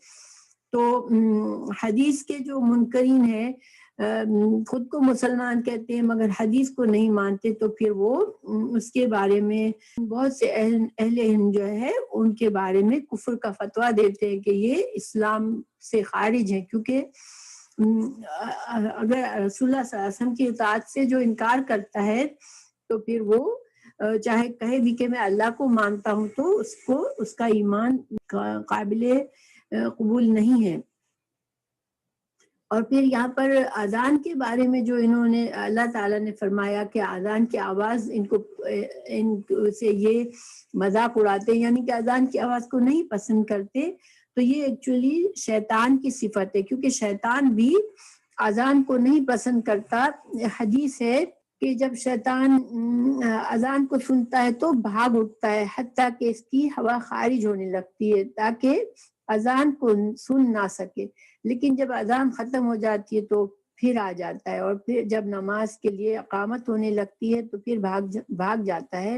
تو حدیث کے جو منکرین ہیں خود کو مسلمان کہتے ہیں مگر حدیث کو نہیں مانتے، تو پھر وہ اس کے بارے میں بہت سے اہل ہند جو ہے ان کے بارے میں کفر کا فتویٰ دیتے ہیں کہ یہ اسلام سے خارج ہے، کیونکہ اگر رسول اللہ صلی اللہ علیہ وسلم کی اطاعت سے جو انکار کرتا ہے تو پھر وہ چاہے کہے بھی کہ میں اللہ کو مانتا ہوں تو اس کا ایمان قابل قبول نہیں ہے۔ اور پھر یہاں پر اذان کے بارے میں جو انہوں نے اللہ تعالیٰ نے فرمایا کہ اذان کی آواز ان سے یہ مذاق اڑاتے، یعنی کہ اذان کی آواز کو نہیں پسند کرتے، تو یہ ایکچولی شیطان کی صفت ہے، کیونکہ شیطان بھی اذان کو نہیں پسند کرتا۔ حدیث ہے کہ جب شیطان اذان کو سنتا ہے تو بھاگ اٹھتا ہے، حتیٰ کہ اس کی ہوا خارج ہونے لگتی ہے تاکہ اذان کو سن نہ سکے، لیکن جب اذان ختم ہو جاتی ہے تو پھر آ جاتا ہے، اور پھر جب نماز کے لیے اقامت ہونے لگتی ہے تو پھر بھاگ جاتا ہے،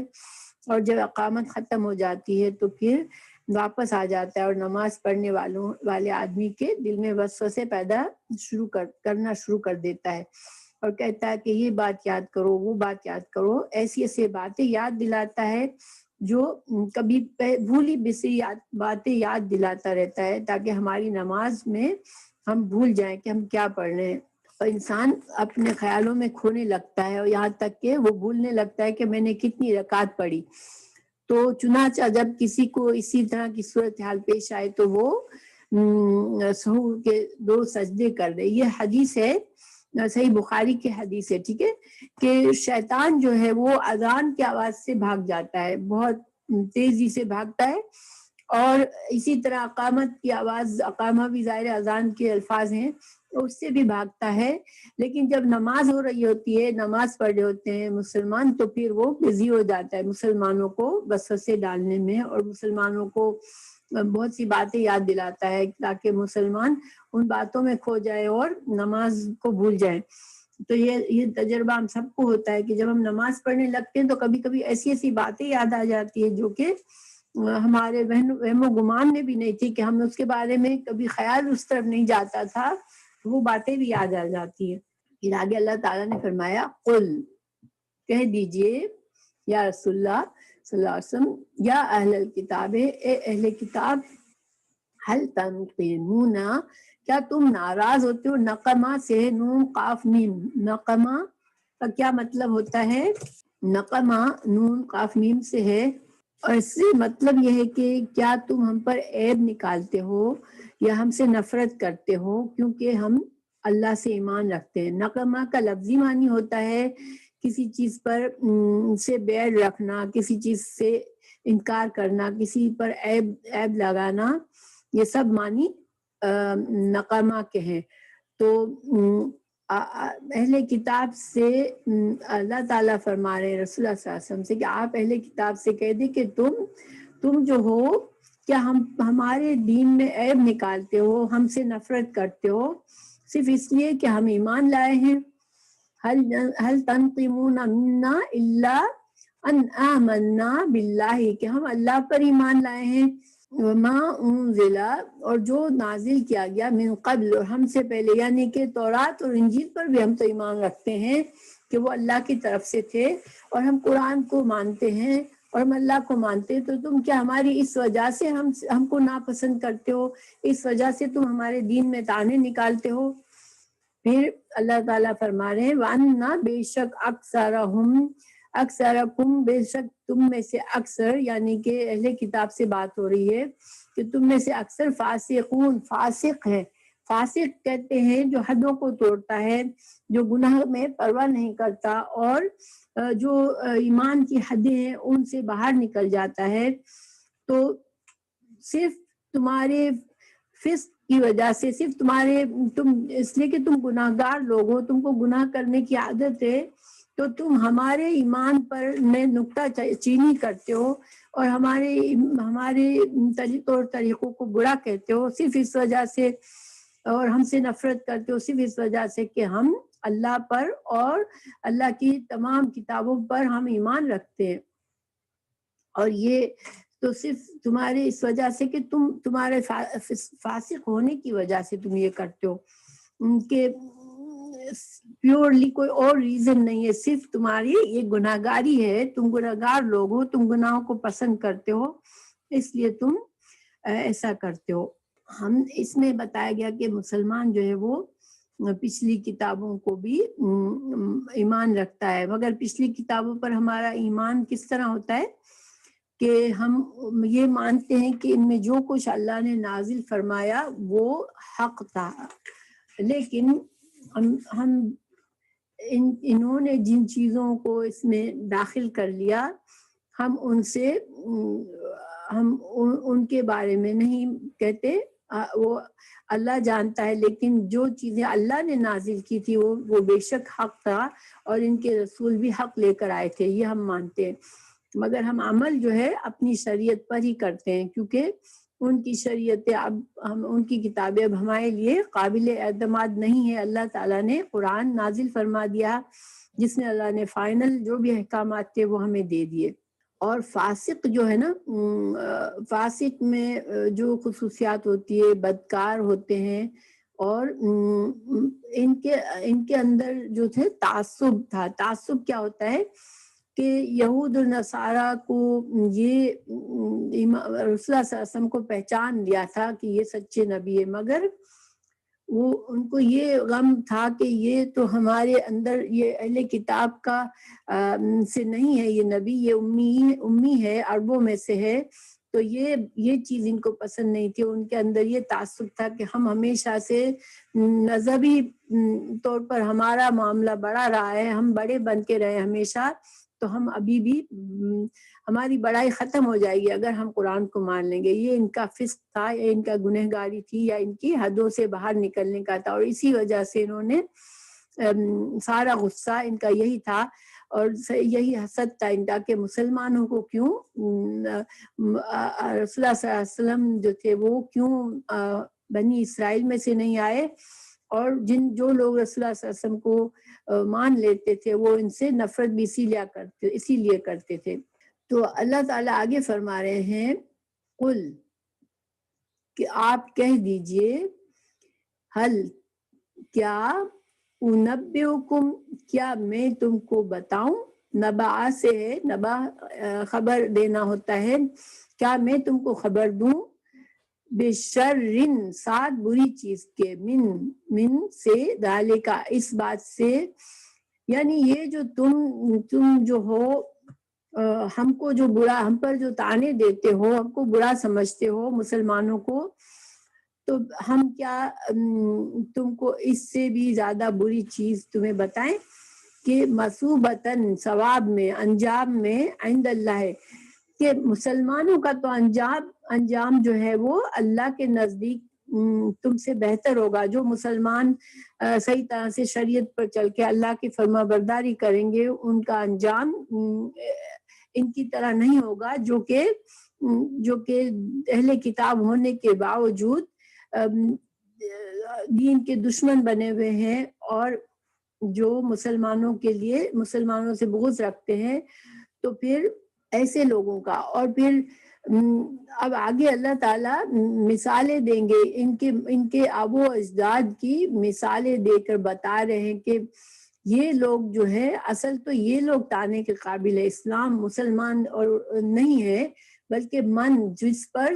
اور جب اقامت ختم ہو جاتی ہے تو پھر واپس آ جاتا ہے، اور نماز پڑھنے والے آدمی کے دل میں وسوسے پیدا کرنا شروع کر دیتا ہے، اور کہتا ہے کہ یہ بات یاد کرو، وہ بات یاد کرو، ایسی ایسی باتیں یاد دلاتا ہے جو کبھی بھولی بسری باتیں یاد دلاتا رہتا ہے، تاکہ ہماری نماز میں ہم بھول جائیں کہ ہم کیا پڑھ رہے ہیں، اور انسان اپنے خیالوں میں کھونے لگتا ہے، اور یہاں تک کہ وہ بھولنے لگتا ہے کہ میں نے کتنی رکعت پڑھی۔ تو چنانچہ جب کسی کو اسی طرح کی صورتحال پیش آئے تو وہ سحور کے 2 سجدے کر دے۔ یہ حدیث ہے، صحیح بخاری کی حدیث ہے، ٹھیک ہے، کہ شیطان جو ہے وہ اذان کی آواز سے بھاگ جاتا ہے، بہت تیزی سے بھاگتا ہے، اور اسی طرح اقامت کی آواز، اقامہ بھی ظاہر اذان کے الفاظ ہیں، اس سے بھی بھاگتا ہے، لیکن جب نماز ہو رہی ہوتی ہے، نماز پڑھ رہے ہوتے ہیں مسلمان، تو پھر وہ بزی ہو جاتا ہے مسلمانوں کو وسوسے ڈالنے میں، اور مسلمانوں کو بہت سی باتیں یاد دلاتا ہے تاکہ مسلمان ان باتوں میں کھو جائے اور نماز کو بھول جائیں۔ تو یہ تجربہ ہم سب کو ہوتا ہے کہ جب ہم نماز پڑھنے لگتے ہیں تو کبھی کبھی ایسی ایسی باتیں یاد آ جاتی ہے جو کہ ہمارے وہم و گمان میں بھی نہیں تھی، کہ ہم اس کے بارے میں کبھی خیال اس طرف نہیں جاتا تھا، وہ باتیں بھی یاد آ جاتی ہیں۔ پھر آگے اللہ تعالیٰ نے فرمایا قل، کہہ دیجئے یا رسول اللہ صلی اللہ علیہ وسلم، یا اہل الکتاب، اے اہل کتاب، حل تنقمون، کیا تم ناراض ہوتے ہو؟ نقمہ سے نون قاف میم، نقمہ کا کیا مطلب ہوتا ہے؟ نقمہ نون قاف میم سے ہے، اور اس سے مطلب یہ ہے کہ کیا تم ہم پر عیب نکالتے ہو یا ہم سے نفرت کرتے ہو کیونکہ ہم اللہ سے ایمان رکھتے ہیں۔ نقمہ کا لفظی معنی ہوتا ہے کسی چیز پر سے بیر رکھنا، کسی چیز سے انکار کرنا، کسی پر عیب لگانا، یہ سب معنی نقمہ کے ہیں۔ تو اہل کتاب سے اللہ تعالیٰ فرما رہے ہیں رسول اللہ صلی اللہ علیہ وسلم سے کہ آپ اہل کتاب سے کہہ دیں کہ تم جو ہو، کیا ہمارے دین میں عیب نکالتے ہو، ہم سے نفرت کرتے ہو صرف اس لیے کہ ہم ایمان لائے ہیں؟ حل تنقمون منا الا ان آمنا باللہ، کہ ہم اللہ پر ایمان لائے ہیں، وما انزل، اور جو نازل کیا گیا، من قبل، اور ہم سے پہلے، یعنی کہ تورات اور انجیل پر بھی ہم تو ایمان رکھتے ہیں کہ وہ اللہ کی طرف سے تھے، اور ہم قرآن کو مانتے ہیں اور ہم اللہ کو مانتے ہیں، تو تم کیا ہماری اس وجہ سے ہم کو ناپسند کرتے ہو؟ اس وجہ سے تم ہمارے دین میں طعنے نکالتے ہو؟ پھر اللہ تعالیٰ فرما رہے ہیں وَأَنَّا، بے شک اکثرکم، بے شک تم میں سے اکثر، یعنی کہ اہل کتاب سے بات ہو رہی ہے کہ تم میں سے اکثر فاسقون، فاسق ہے۔ فاسق کہتے ہیں جو حدوں کو توڑتا ہے، جو گناہ میں پرواہ نہیں کرتا، اور جو ایمان کی حدیں ہیں ان سے باہر نکل جاتا ہے۔ تو صرف تمہارے فسق کی وجہ سے، صرف تم اس لیے کہ تم گناہ گار لوگ ہو، تم کو گناہ کرنے کی عادت ہے، تو تم ہمارے ایمان پر میں نکتہ چینی کرتے ہو اور ہمارے طور طریقوں کو برا کہتے ہو، صرف اس وجہ سے، اور ہم سے نفرت کرتے ہو صرف اس وجہ سے کہ ہم اللہ پر اور اللہ کی تمام کتابوں پر ہم ایمان رکھتے ہیں۔ اور یہ تو صرف تمہارے اس وجہ سے کہ تمہارے فاسق ہونے کی وجہ سے تم یہ کرتے ہو، ان کے پیورلی کوئی اور ریزن نہیں ہے، صرف تمہاری یہ گناہ گاری ہے، تم گناہ گار لوگ ہو، تم گناہوں کو پسند کرتے ہو، اس لیے تم ایسا کرتے ہو۔ ہم اس میں بتایا گیا کہ مسلمان جو ہے وہ پچھلی کتابوں کو بھی ایمان رکھتا ہے، مگر پچھلی کتابوں پر ہمارا ایمان کس طرح ہوتا ہے کہ ہم یہ مانتے ہیں کہ ان میں جو کچھ اللہ نے نازل فرمایا وہ حق تھا، لیکن ہم انہوں نے جن چیزوں کو اس میں داخل کر لیا ہم ان کے بارے میں نہیں کہتے، وہ اللہ جانتا ہے، لیکن جو چیزیں اللہ نے نازل کی تھی وہ بے شک حق تھا، اور ان کے رسول بھی حق لے کر آئے تھے، یہ ہم مانتے ہیں، مگر ہم عمل جو ہے اپنی شریعت پر ہی کرتے ہیں، کیونکہ ان کی شریعتیں اب ان کی کتابیں اب ہمارے لیے قابل اعتماد نہیں ہے۔ اللہ تعالیٰ نے قرآن نازل فرما دیا جس میں اللہ نے فائنل جو بھی احکامات تھے وہ ہمیں دے دیے۔ اور فاسق جو ہے نا، فاسق میں جو خصوصیات ہوتی ہے، بدکار ہوتے ہیں، اور ان کے اندر جو تھے تعصب تھا۔ تعصب کیا ہوتا ہے کہ یہود اور نصارہ کو یہ رسول اللہ صلی اللہ علیہ وسلم کو پہچان لیا تھا کہ یہ سچے نبی ہے، مگر وہ ان کو یہ غم تھا کہ یہ تو ہمارے اندر یہ اہل کتاب کا سے نہیں ہے، یہ نبی، یہ امی ہے، عربوں میں سے ہے، تو یہ چیز ان کو پسند نہیں تھی۔ ان کے اندر یہ تعصب تھا کہ ہم ہمیشہ سے مذہبی طور پر ہمارا معاملہ بڑا رہا ہے، ہم بڑے بن کے رہے ہمیشہ، تو ہم ابھی بھی ہماری بڑائی ختم ہو جائے گی اگر ہم قرآن کو مان لیں گے۔ یہ ان کا فسق تھا، یا ان کا گنہگاری تھی، یا ان کی حدوں سے باہر نکلنے کا تھا، اور اسی وجہ سے انہوں نے سارا غصہ ان کا یہی تھا، اور یہی حسد تھا ان کا کہ مسلمانوں کو کیوں رسول اللہ صلی اللہ علیہ وسلم جو تھے وہ کیوں بنی اسرائیل میں سے نہیں آئے، اور جو لوگ رسول اللہ صلی اللہ علیہ وسلم کو مان لیتے تھے وہ ان سے نفرت بھی اسی لیے کرتے تھے۔ تو اللہ تعالیٰ آگے فرما رہے ہیں، قل کہ آپ کہہ دیجئے، حل کیا، انبئکم کیا میں تم کو بتاؤں، نبع سے ہے، نبع خبر دینا ہوتا ہے، کیا میں تم کو خبر دوں، بشرن ساتھ بری چیز کے، من سے، ذالکا اس بات سے، یعنی یہ جو تم جو ہو ہم کو جو برا، ہم پر جو طعنے دیتے ہو، ہم کو برا سمجھتے ہو مسلمانوں کو، تو ہم کیا تم کو اس سے بھی زیادہ بری چیز تمہیں بتائیں کہ مثوبتاً ثواب میں، انجام میں، عند اللہ ہے، کہ مسلمانوں کا تو انجام جو ہے وہ اللہ کے نزدیک تم سے بہتر ہوگا۔ جو مسلمان صحیح طرح سے شریعت پر چل کے اللہ کی فرما برداری کریں گے، ان کا انجام ان کی طرح نہیں ہوگا جو کہ اہل کتاب ہونے کے باوجود دین کے دشمن بنے ہوئے ہیں، اور جو مسلمانوں سے بغض رکھتے ہیں، تو پھر ایسے لوگوں کا، اور پھر اب آگے اللہ تعالیٰ مثالیں دیں گے ان کے آبا و اجداد کی مثالیں دے کر بتا رہے ہیں کہ یہ لوگ جو ہے اصل تو یہ لوگ تانے کے قابل ہے، اسلام مسلمان اور نہیں ہے، بلکہ جس پر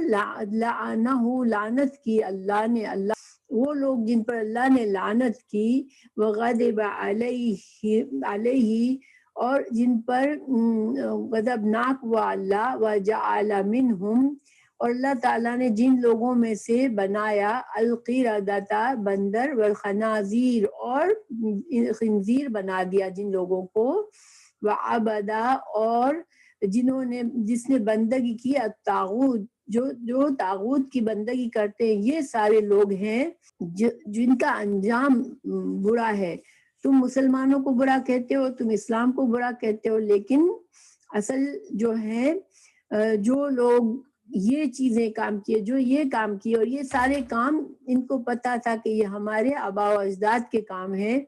لعنت کی اللہ نے، وہ لوگ جن پر اللہ نے لعنت کی، وغضب علیہ اور جن پر غضبناک ہوا اللہ، وجعل منہم اور اللہ تعالیٰ نے جن لوگوں میں سے بنایا، القردۃ بندر، والخنازیر اور خنزیر بنا دیا جن لوگوں کو، وعبدا اور جس نے بندگی کی، الطاغوت جو طاغوت کی بندگی کرتے ہیں، یہ سارے لوگ ہیں جن کا انجام برا ہے۔ تم مسلمانوں کو برا کہتے ہو، تم اسلام کو برا کہتے ہو، لیکن اصل جو ہے جو لوگ یہ چیزیں کام کیے، جو یہ کام کیے، اور یہ سارے کام ان کو پتا تھا کہ یہ ہمارے آباء و اجداد کے کام ہیں،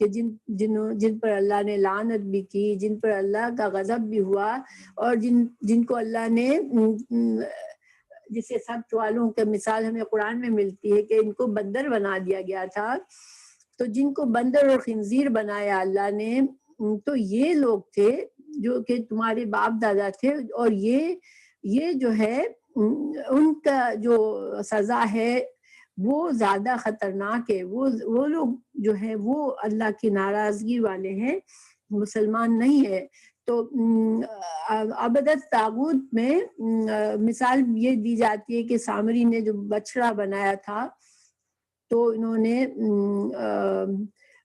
کہ جن پر اللہ نے لعنت بھی کی، جن پر اللہ کا غضب بھی ہوا، اور جن کو اللہ نے جسے سخت والوں کے مثال ہمیں قرآن میں ملتی ہے کہ ان کو بندر بنا دیا گیا تھا، تو جن کو بندر اور خنزیر بنایا اللہ نے، تو یہ لوگ تھے جو کہ تمہارے باپ دادا تھے، اور یہ جو ہے ان کا جو سزا ہے وہ زیادہ خطرناک ہے. وہ لوگ جو ہیں وہ اللہ کی ناراضگی والے ہیں، مسلمان نہیں ہے. تو عبادت طاغوت میں مثال یہ دی جاتی ہے کہ سامری نے جو بچڑا بنایا تھا تو انہوں نے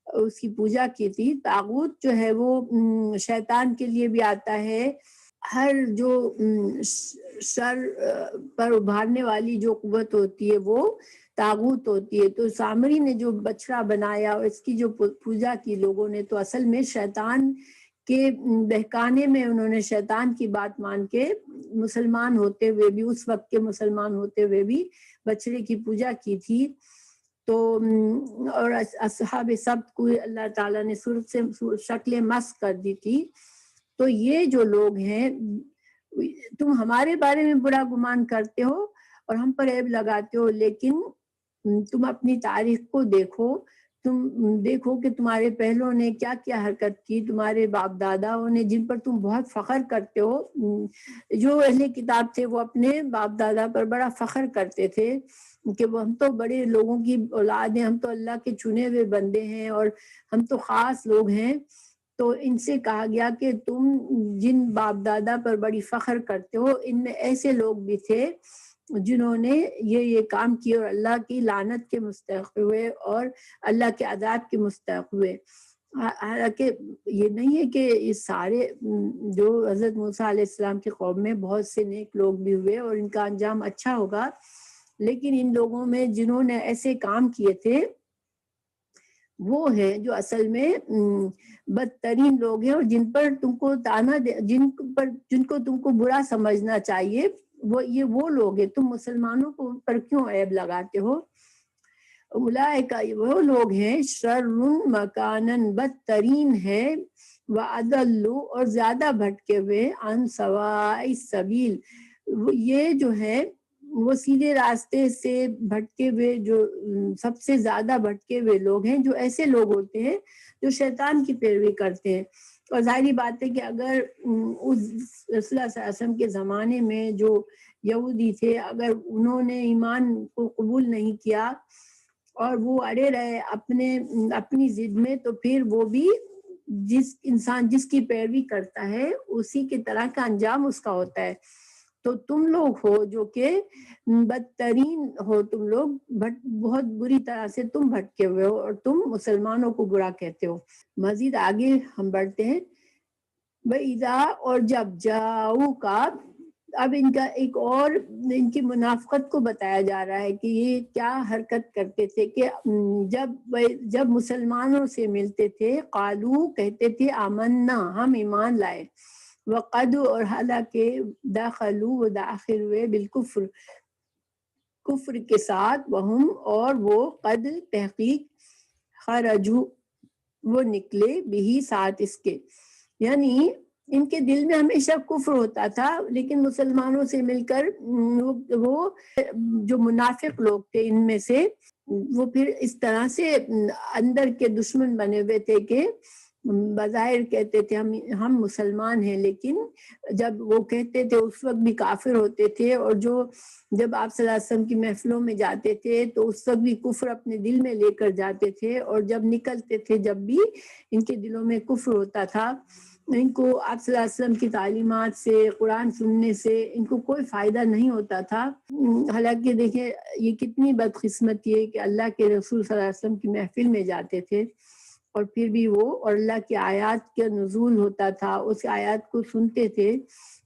اس کی پوجا کی تھی. طاغوت جو ہے وہ شیطان کے لیے بھی آتا ہے. ہر جو شر پر ابھارنے والی جو قوت ہوتی ہے وہ طاغوت ہوتی ہے. تو سامری نے جو بچڑا بنایا اور اس کی جو پوجا کی لوگوں نے، تو اصل میں شیطان کے بہکانے میں انہوں نے شیطان کی بات مان کے مسلمان ہوتے ہوئے بھی، اس وقت کے مسلمان ہوتے ہوئے بھی بچڑے کی پوجا کی تھی. تو اور اصحاب سبت کو اللہ تعالیٰ نے صورت سے شکل مس کر دی تھی. تو یہ جو لوگ ہیں، تم ہمارے بارے میں برا گمان کرتے ہو اور ہم پر عیب لگاتے ہو، لیکن تم اپنی تاریخ کو دیکھو. تم دیکھو کہ تمہارے پہلوں نے کیا کیا حرکت کی، تمہارے باپ داداؤں نے جن پر تم بہت فخر کرتے ہو. جو اہل کتاب تھے وہ اپنے باپ دادا پر بڑا فخر کرتے تھے کہ وہ ہم تو بڑے لوگوں کی اولاد ہیں، ہم تو اللہ کے چنے ہوئے بندے ہیں اور ہم تو خاص لوگ ہیں. تو ان سے کہا گیا کہ تم جن باپ دادا پر بڑی فخر کرتے ہو، ان میں ایسے لوگ بھی تھے جنہوں نے یہ کام کیے اور اللہ کی لعنت کے مستحق ہوئے اور اللہ کے عذاب کے مستحق ہوئے. حالانکہ یہ نہیں ہے کہ یہ سارے جو حضرت موسیٰ علیہ السلام کی قوم میں بہت سے نیک لوگ بھی ہوئے اور ان کا انجام اچھا ہوگا، لیکن ان لوگوں میں جنہوں نے ایسے کام کیے تھے وہ ہیں جو اصل میں بدترین لوگ ہیں، اور جن پر تم کو جن کو تم کو برا سمجھنا چاہیے وہ لوگ ہیں. تم مسلمانوں کو پر کیوں عیب لگاتے ہو؟ اولئک وہ لوگ ہیں شر مکانن بدترین ہے، وَأَضَلُّ اور زیادہ بھٹکے ہوئے، عن سواء السبیل یہ جو ہے وہ سیدھے راستے سے بھٹکے ہوئے، جو سب سے زیادہ بھٹکے ہوئے لوگ ہیں جو ایسے لوگ ہوتے ہیں جو شیطان کی پیروی کرتے ہیں. اور ظاہری بات ہے کہ اگر اس رسول اللہ صلی اللہ علیہ وسلم کے زمانے میں جو یہودی تھے، اگر انہوں نے ایمان کو قبول نہیں کیا اور وہ اڑے رہے اپنی ضد میں، تو پھر وہ بھی جس انسان جس کی پیروی کرتا ہے اسی کی طرح کا انجام اس کا ہوتا ہے. تو تم لوگ ہو جو کہ بدترین ہو، تم لوگ بہت بری طرح سے تم بھٹکے ہوئے ہو اور تم مسلمانوں کو برا کہتے ہو. مزید آگے ہم بڑھتے ہیں. وَإِذَا اور جب جاؤ کا، اب ان کا ایک اور ان کی منافقت کو بتایا جا رہا ہے کہ یہ کیا حرکت کرتے تھے کہ جب مسلمانوں سے ملتے تھے، قالو کہتے تھے آمنا ہم ایمان لائے، وقد اور حالانکہ داخلوا و داخل ہوئے بالکفر کفر کے ساتھ، وہم اور وہ قد تحقیق خرجو وہ نکلے بھی ساتھ اس کے، یعنی ان کے دل میں ہمیشہ کفر ہوتا تھا، لیکن مسلمانوں سے مل کر وہ جو منافق لوگ تھے ان میں سے وہ پھر اس طرح سے اندر کے دشمن بنے ہوئے تھے کہ بظاہر کہتے تھے ہم مسلمان ہیں، لیکن جب وہ کہتے تھے اس وقت بھی کافر ہوتے تھے. اور جب آپ صلی اللہ علیہ وسلم کی محفلوں میں جاتے تھے تو اس وقت بھی کفر اپنے دل میں لے کر جاتے تھے، اور جب نکلتے تھے جب بھی ان کے دلوں میں کفر ہوتا تھا. ان کو آپ صلی اللہ علیہ وسلم کی تعلیمات سے، قرآن سننے سے ان کو کوئی فائدہ نہیں ہوتا تھا. حالانکہ دیکھیں یہ کتنی بدقسمتی ہے کہ اللہ کے رسول صلی اللہ علیہ وسلم کی محفل میں جاتے تھے اور پھر بھی وہ اور اللہ کی آیات کا نزول ہوتا تھا، اس آیات کو سنتے تھے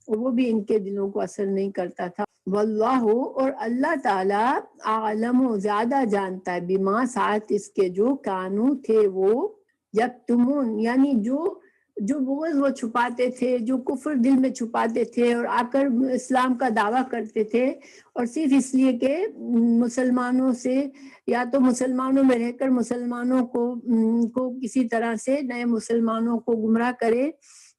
اور وہ بھی ان کے دلوں کو اثر نہیں کرتا تھا. واللہ اور اللہ تعالیٰ عالم زیادہ جانتا ہے، بما ساتھ اس کے جو کانو تھے وہ جب تمون یعنی جو بغض وہ چھپاتے تھے، جو کفر دل میں چھپاتے تھے اور آ کر اسلام کا دعویٰ کرتے تھے، اور صرف اس لیے کہ مسلمانوں سے یا تو مسلمانوں میں رہ کر مسلمانوں کو کسی طرح سے نئے مسلمانوں کو گمراہ کرے،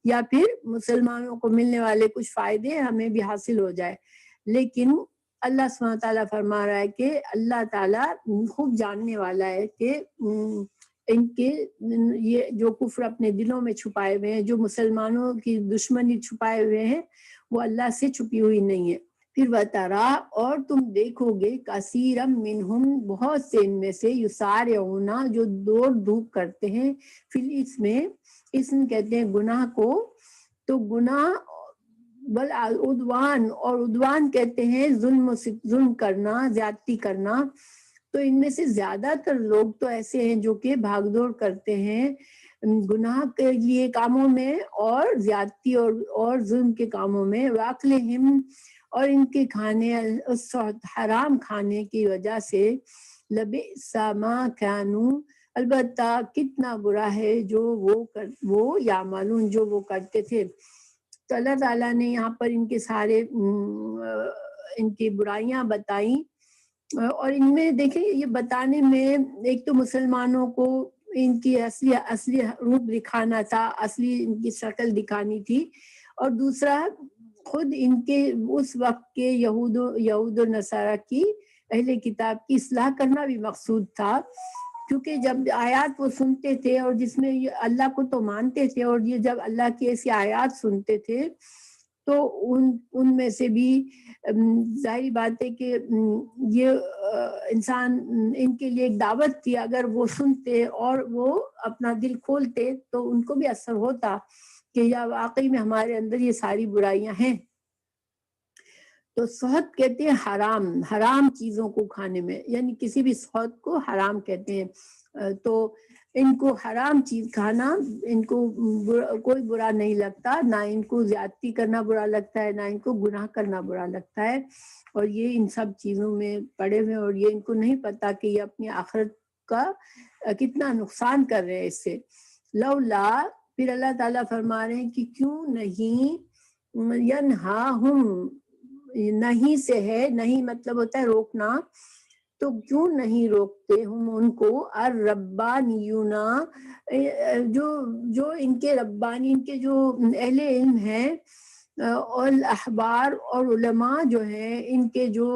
یا پھر مسلمانوں کو ملنے والے کچھ فائدے ہمیں بھی حاصل ہو جائے. لیکن اللہ سبحانہ تعالیٰ فرما رہا ہے کہ اللہ تعالیٰ خوب جاننے والا ہے کہ ان کے یہ جو کفر اپنے دلوں میں چھپائے ہوئے ہیں، جو مسلمانوں کی دشمنی چھپائے ہوئے ہیں، وہ اللہ سے چھپی ہوئی نہیں ہے. پھر وَتَرَا اور تم دیکھو گے کثیرم منہم بہت سے ان میں سے یسارعون جو دوڑ دھوپ کرتے ہیں فی اسم کہتے ہیں گناہ کو، تو گناہ عدوان اور عدوان کہتے ہیں ظلم کرنا، زیادتی کرنا. تو ان میں سے زیادہ تر لوگ تو ایسے ہیں جو کہ بھاگ دوڑ کرتے ہیں گناہ کے لیے کاموں میں اور زیادتی اور ظلم کے کاموں میں. واکلہم اور ان کے کھانے حرام کھانے کی وجہ سے لبئس ما کانوا البتہ کتنا برا ہے جو وہ یعملون جو وہ کرتے تھے. تو اللہ تعالیٰ نے یہاں پر ان کے سارے ان کی برائیاں بتائیں، اور ان میں دیکھیں یہ بتانے میں ایک تو مسلمانوں کو ان کی اصلی روپ دکھانا تھا، اصلی ان کی شکل دکھانی تھی، اور دوسرا خود ان کے اس وقت کے یہود و نصارہ کی اہل کتاب کی اصلاح کرنا بھی مقصود تھا. کیونکہ جب آیات وہ سنتے تھے اور جس میں اللہ کو تو مانتے تھے، اور یہ جب اللہ کی ایسی آیات سنتے تھے تو ان میں سے بھی ظاہری بات ہے کہ یہ انسان ان کے لیے ایک دعوت تھی، اگر وہ سنتے اور وہ اپنا دل کھولتے تو ان کو بھی اثر ہوتا کہ یا واقعی میں ہمارے اندر یہ ساری برائیاں ہیں. تو سحت کہتے ہیں حرام چیزوں کو کھانے میں، یعنی کسی بھی سحت کو حرام کہتے ہیں. تو ان کو حرام چیز کھانا ان کو کوئی برا نہیں لگتا، نہ ان کو زیادتی کرنا برا لگتا ہے، نہ ان کو گناہ کرنا برا لگتا ہے، اور یہ ان سب چیزوں میں پڑے ہوئے، اور یہ ان کو نہیں پتا کہ یہ اپنی آخرت کا کتنا نقصان کر رہے ہیں اس سے. لولا پھر اللہ تعالیٰ فرما رہے ہیں کہ کیوں نہیں ینہاہم، نہیں سے ہے، نہیں مطلب ہوتا ہے روکنا، تو کیوں نہیں روکتے ہم ان کو الربانیون جو ان کے ربانی، ان کے جو اہل علم ہیں، اور احبار اور علماء جو ہیں ان کے جو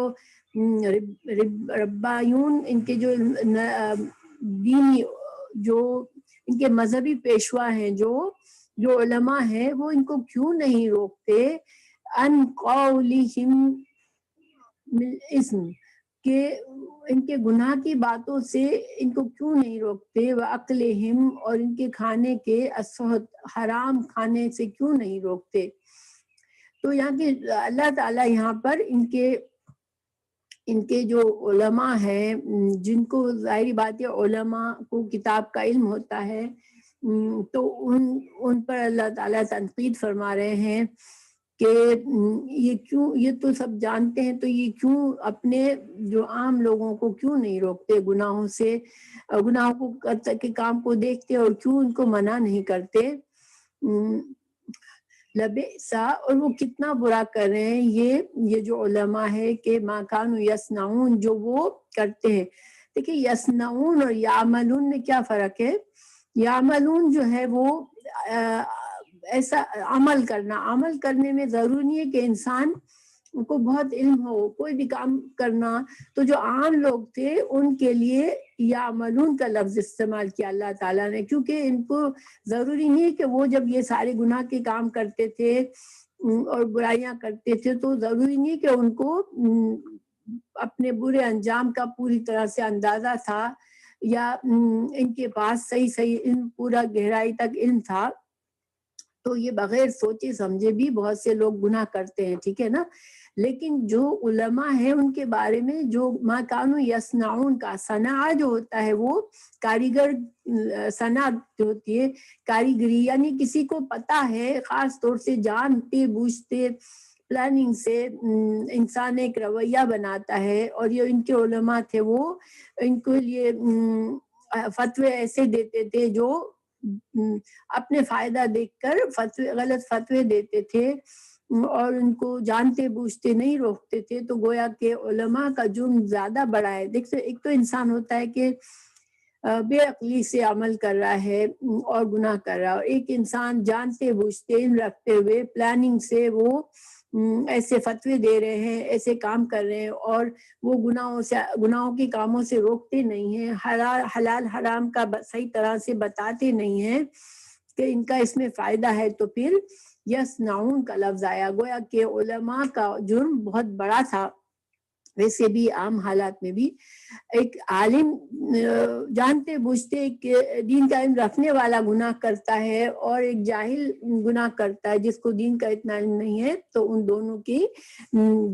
ربایون، ان کے جو دینی جو ان کے مذہبی پیشوا ہیں، جو علماء ہیں، وہ ان کو کیوں نہیں روکتے ان قولہم بالاسم، کہ ان کے گناہ کی باتوں سے ان کو کیوں نہیں روکتے، وَأَكْلِهِمْ اور ان کے کھانے کے السحت حرام کھانے سے کیوں نہیں روکتے. تو یہاں کے اللہ تعالیٰ یہاں پر ان کے جو علماء ہیں، جن کو ظاہری بات ہے علماء کو کتاب کا علم ہوتا ہے، تو ان پر اللہ تعالیٰ تنقید فرما رہے ہیں کہ یہ کیوں، یہ تو سب جانتے ہیں، تو یہ کیوں اپنے جو عام لوگوں کو کیوں نہیں روکتے گناہوں سے، گناہوں کے کام کو دیکھتے اور کیوں ان کو منع نہیں کرتے. لبئسا اور وہ کتنا برا کر رہے ہیں یہ جو علماء ہے کہ ما کانوا یصنعون جو وہ کرتے ہیں. دیکھیں یصنعون اور یعملون میں کیا فرق ہے. یعملون جو ہے وہ ایسا عمل کرنے میں ضروری نہیں ہے کہ انسان کو بہت علم ہو کوئی بھی کام کرنا. تو جو عام لوگ تھے ان کے لیے یعملون کا لفظ استعمال کیا اللہ تعالیٰ نے، کیونکہ ان کو ضروری نہیں ہے کہ وہ جب یہ سارے گناہ کے کام کرتے تھے اور برائیاں کرتے تھے تو ضروری نہیں کہ ان کو اپنے برے انجام کا پوری طرح سے اندازہ تھا، یا ان کے پاس صحیح علم پورا گہرائی تک علم تھا. تو یہ بغیر سوچے سمجھے بھی بہت سے لوگ گناہ کرتے ہیں، ٹھیک ہے نا. لیکن جو علماء ہیں ان کے بارے میں جو ما کانوا یصنعون کا صنع جو ہوتا ہے وہ کاریگر صنعت جو ہوتی ہے کاریگری، یعنی کسی کو پتا ہے خاص طور سے جانتے بوجھتے پلاننگ سے انسان ایک رویہ بناتا ہے. اور یہ ان کے علماء تھے وہ ان کو لیے فتوے ایسے دیتے تھے جو اپنے فائدہ دیکھ کر غلط فتوے دیتے تھے اور ان کو جانتے بوجھتے نہیں روکتے تھے. تو گویا کہ علماء کا جرم زیادہ بڑا ہے. دیکھتے ایک تو انسان ہوتا ہے کہ بے عقلی سے عمل کر رہا ہے اور گناہ کر رہا ہے، اور ایک انسان جانتے بوجھتے علم رکھتے ہوئے پلاننگ سے وہ ایسے فتوے دے رہے ہیں، ایسے کام کر رہے ہیں، اور وہ گناہوں کے کاموں سے روکتے نہیں ہیں، حلال حرام کا صحیح طرح سے بتاتے نہیں ہیں کہ ان کا اس میں فائدہ ہے. تو پھر یصنعون کا لفظ آیا، گویا کہ علماء کا جرم بہت بڑا تھا۔ ویسے بھی عام حالات میں بھی ایک عالم جانتے بوجھتے کہ دین کا علم رکھنے والا گناہ کرتا ہے اور ایک جاہل گناہ کرتا ہے جس کو دین کا اتنا علم نہیں ہے، تو ان دونوں کی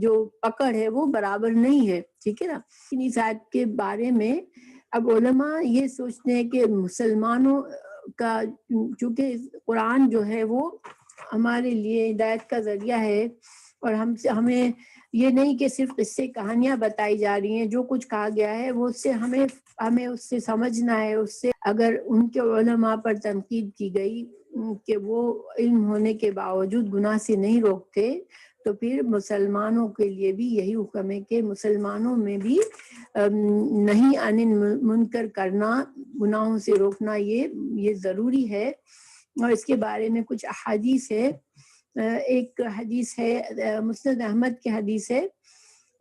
جو پکڑ ہے وہ برابر نہیں ہے، ٹھیک ہے نا۔ اس آیت کے بارے میں اب علماء یہ سوچتے ہیں کہ مسلمانوں کا، چونکہ قرآن جو ہے وہ ہمارے لیے ہدایت کا ذریعہ ہے، اور ہمیں یہ نہیں کہ صرف اس سے کہانیاں بتائی جا رہی ہیں، جو کچھ کہا گیا ہے وہ اس سے ہمیں اس سے سمجھنا ہے۔ اس سے اگر ان کے علماء پر تنقید کی گئی کہ وہ علم ہونے کے باوجود گناہ سے نہیں روکتے، تو پھر مسلمانوں کے لیے بھی یہی حکم ہے کہ مسلمانوں میں بھی نہیں عن منکر کرنا، گناہوں سے روکنا، یہ ضروری ہے۔ اور اس کے بارے میں کچھ احادیث ہے۔ ایک حدیث ہے مسند احمد کی حدیث ہے،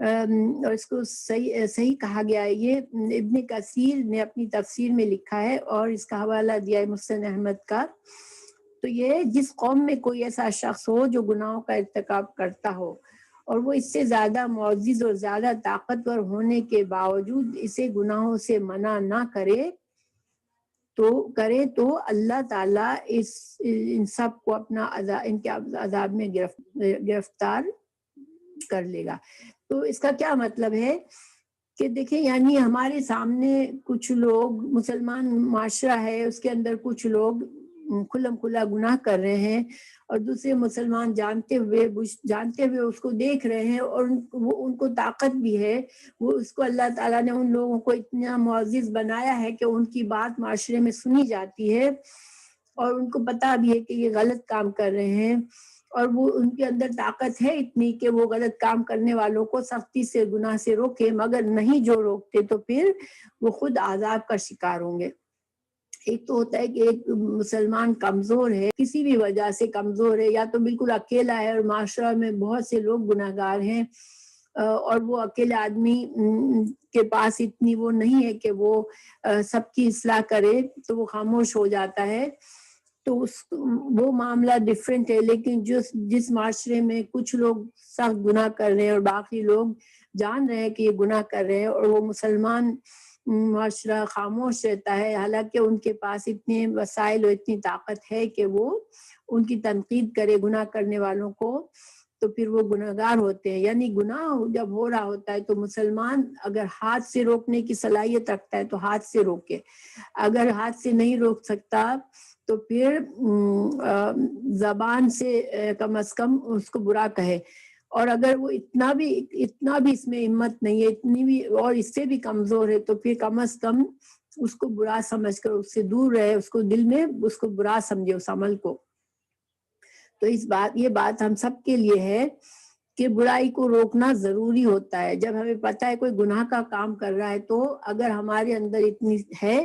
اور اس کو صحیح کہا گیا ہے۔ یہ ابن کثیر نے اپنی تفسیر میں لکھا ہے اور اس کا حوالہ دیا ہے مسند احمد کا۔ تو یہ جس قوم میں کوئی ایسا شخص ہو جو گناہوں کا ارتکاب کرتا ہو اور وہ اس سے زیادہ معزز اور زیادہ طاقتور ہونے کے باوجود اسے گناہوں سے منع نہ کرے تو اللہ تعالیٰ ان سب کو اپنا ان کے عذاب میں گرفتار کر لے گا۔ تو اس کا کیا مطلب ہے کہ دیکھیں، یعنی ہمارے سامنے کچھ لوگ، مسلمان معاشرہ ہے اس کے اندر کچھ لوگ کھلم کھلا گناہ کر رہے ہیں، اور دوسرے مسلمان جانتے ہوئے اس کو دیکھ رہے ہیں، اور ان کو طاقت بھی ہے، وہ اس کو اللہ تعالیٰ نے ان لوگوں کو اتنا معزز بنایا ہے کہ ان کی بات معاشرے میں سنی جاتی ہے، اور ان کو پتا بھی ہے کہ یہ غلط کام کر رہے ہیں، اور وہ ان کے اندر طاقت ہے اتنی کہ وہ غلط کام کرنے والوں کو سختی سے گناہ سے روکے، مگر نہیں جو روکتے تو پھر وہ خود عذاب کا شکار ہوں گے۔ ایک تو ہوتا ہے کہ ایک مسلمان کمزور ہے، کسی بھی وجہ سے کمزور ہے، یا تو بالکل اکیلا ہے اور معاشرہ میں بہت سے لوگ گناہ گار ہیں، اور وہ اکیلے آدمی کے پاس اتنی وہ نہیں ہے کہ وہ سب کی اصلاح کرے، تو وہ خاموش ہو جاتا ہے، تو وہ معاملہ ڈیفرنٹ ہے۔ لیکن جس معاشرے میں کچھ لوگ سخت گناہ کر رہے ہیں اور باقی لوگ جان رہے ہیں کہ یہ گناہ کر رہے ہیں، اور وہ مسلمان معاشرہ خاموش رہتا ہے، حالانکہ ان کے پاس اتنے وسائل اور اتنی طاقت ہے کہ وہ ان کی تنقید کرے گناہ کرنے والوں کو، تو پھر وہ گناہگار ہوتے ہیں۔ یعنی گناہ جب ہو رہا ہوتا ہے تو مسلمان اگر ہاتھ سے روکنے کی صلاحیت رکھتا ہے تو ہاتھ سے روکے، اگر ہاتھ سے نہیں روک سکتا تو پھر زبان سے کم از کم اس کو برا کہے، اور اگر وہ اتنا بھی اس میں ہمت نہیں ہے، اتنی بھی اور اس سے بھی کمزور ہے، تو پھر کم از کم اس کو برا سمجھ کر اس سے دور رہے، اس کو دل میں اس کو برا سمجھے اس عمل کو۔ تو یہ بات ہم سب کے لیے ہے کہ برائی کو روکنا ضروری ہوتا ہے۔ جب ہمیں پتہ ہے کوئی گناہ کا کام کر رہا ہے، تو اگر ہمارے اندر اتنی ہے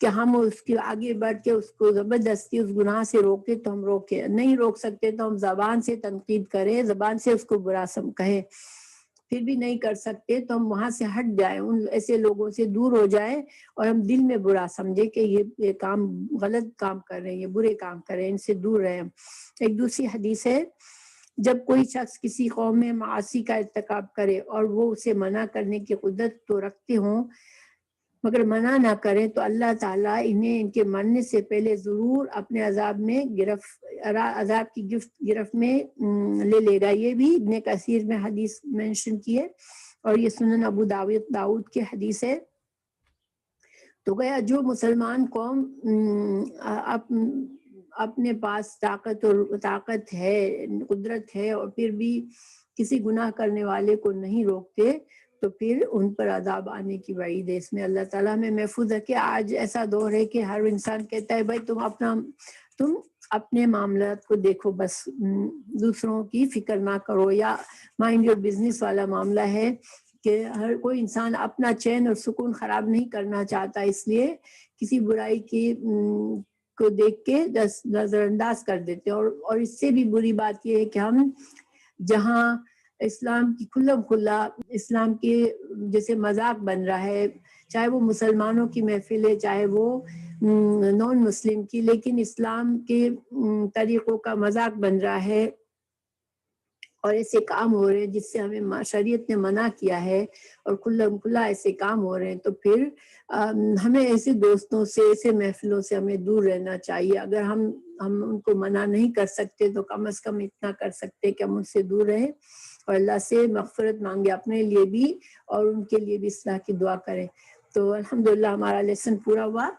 کہ ہم اس کے آگے بڑھ کے اس کو زبردستی اس گناہ سے روکے تو ہم روکے، نہیں روک سکتے تو ہم زبان سے تنقید کریں، زبان سے اس کو برا کہیں، پھر بھی نہیں کر سکتے تو ہم وہاں سے ہٹ جائیں، ان ایسے لوگوں سے دور ہو جائیں، اور ہم دل میں برا سمجھے کہ یہ کام غلط کام کر رہے ہیں، یہ برے کام کر رہے ہیں، ان سے دور رہیں۔ ایک دوسری حدیث ہے، جب کوئی شخص کسی قوم میں معاصی کا ارتکاب کرے اور وہ اسے منع کرنے کی قدرت تو رکھتے ہوں مگر منع نہ کریں، تو اللہ تعالیٰ انہیں ان کے مننے سے پہلے ضرور اپنے عذاب کی گرفت میں لے لے گا۔ یہ بھی ابن کثیر میں حدیث مینشن کی ہے، اور یہ سنن ابو داؤد کی حدیث ہے۔ تو گیا جو مسلمان قوم اپنے پاس طاقت ہے، قدرت ہے، اور پھر بھی کسی گناہ کرنے والے کو نہیں روکتے، تو پھر ان پر عذاب آنے کی وعید ہے۔ اس میں اللہ تعالیٰ میں محفوظ ہے کہ آج ایسا دور ہے کہ ہر انسان کہتا ہے بھائی تم اپنے معاملات کو دیکھو، بس دوسروں کی فکر نہ کرو، یا مائنڈ یور بزنس والا معاملہ ہے کہ ہر کوئی انسان اپنا چین اور سکون خراب نہیں کرنا چاہتا، اس لیے کسی برائی کو دیکھ کے نظر انداز کر دیتے، اور اس سے بھی بری بات یہ ہے کہ ہم جہاں اسلام کی کھلم کھلا اسلام کے جیسے مذاق بن رہا ہے، چاہے وہ مسلمانوں کی محفل ہے چاہے وہ نان مسلم کی، لیکن اسلام کے طریقوں کا مذاق بن رہا ہے اور ایسے کام ہو رہے ہیں جس سے ہمیں شریعت نے منع کیا ہے اور کھلم کھلا ایسے کام ہو رہے ہیں، تو پھر ہمیں ایسے دوستوں سے ایسے محفلوں سے ہمیں دور رہنا چاہیے۔ اگر ہم ان کو منع نہیں کر سکتے تو کم از کم اتنا کر سکتے کہ ہم ان سے دور رہیں اور اللہ سے مغفرت مانگے اپنے لیے بھی اور ان کے لیے بھی اصلاح کی دعا کریں۔ تو الحمدللہ ہمارا لیسن پورا ہوا۔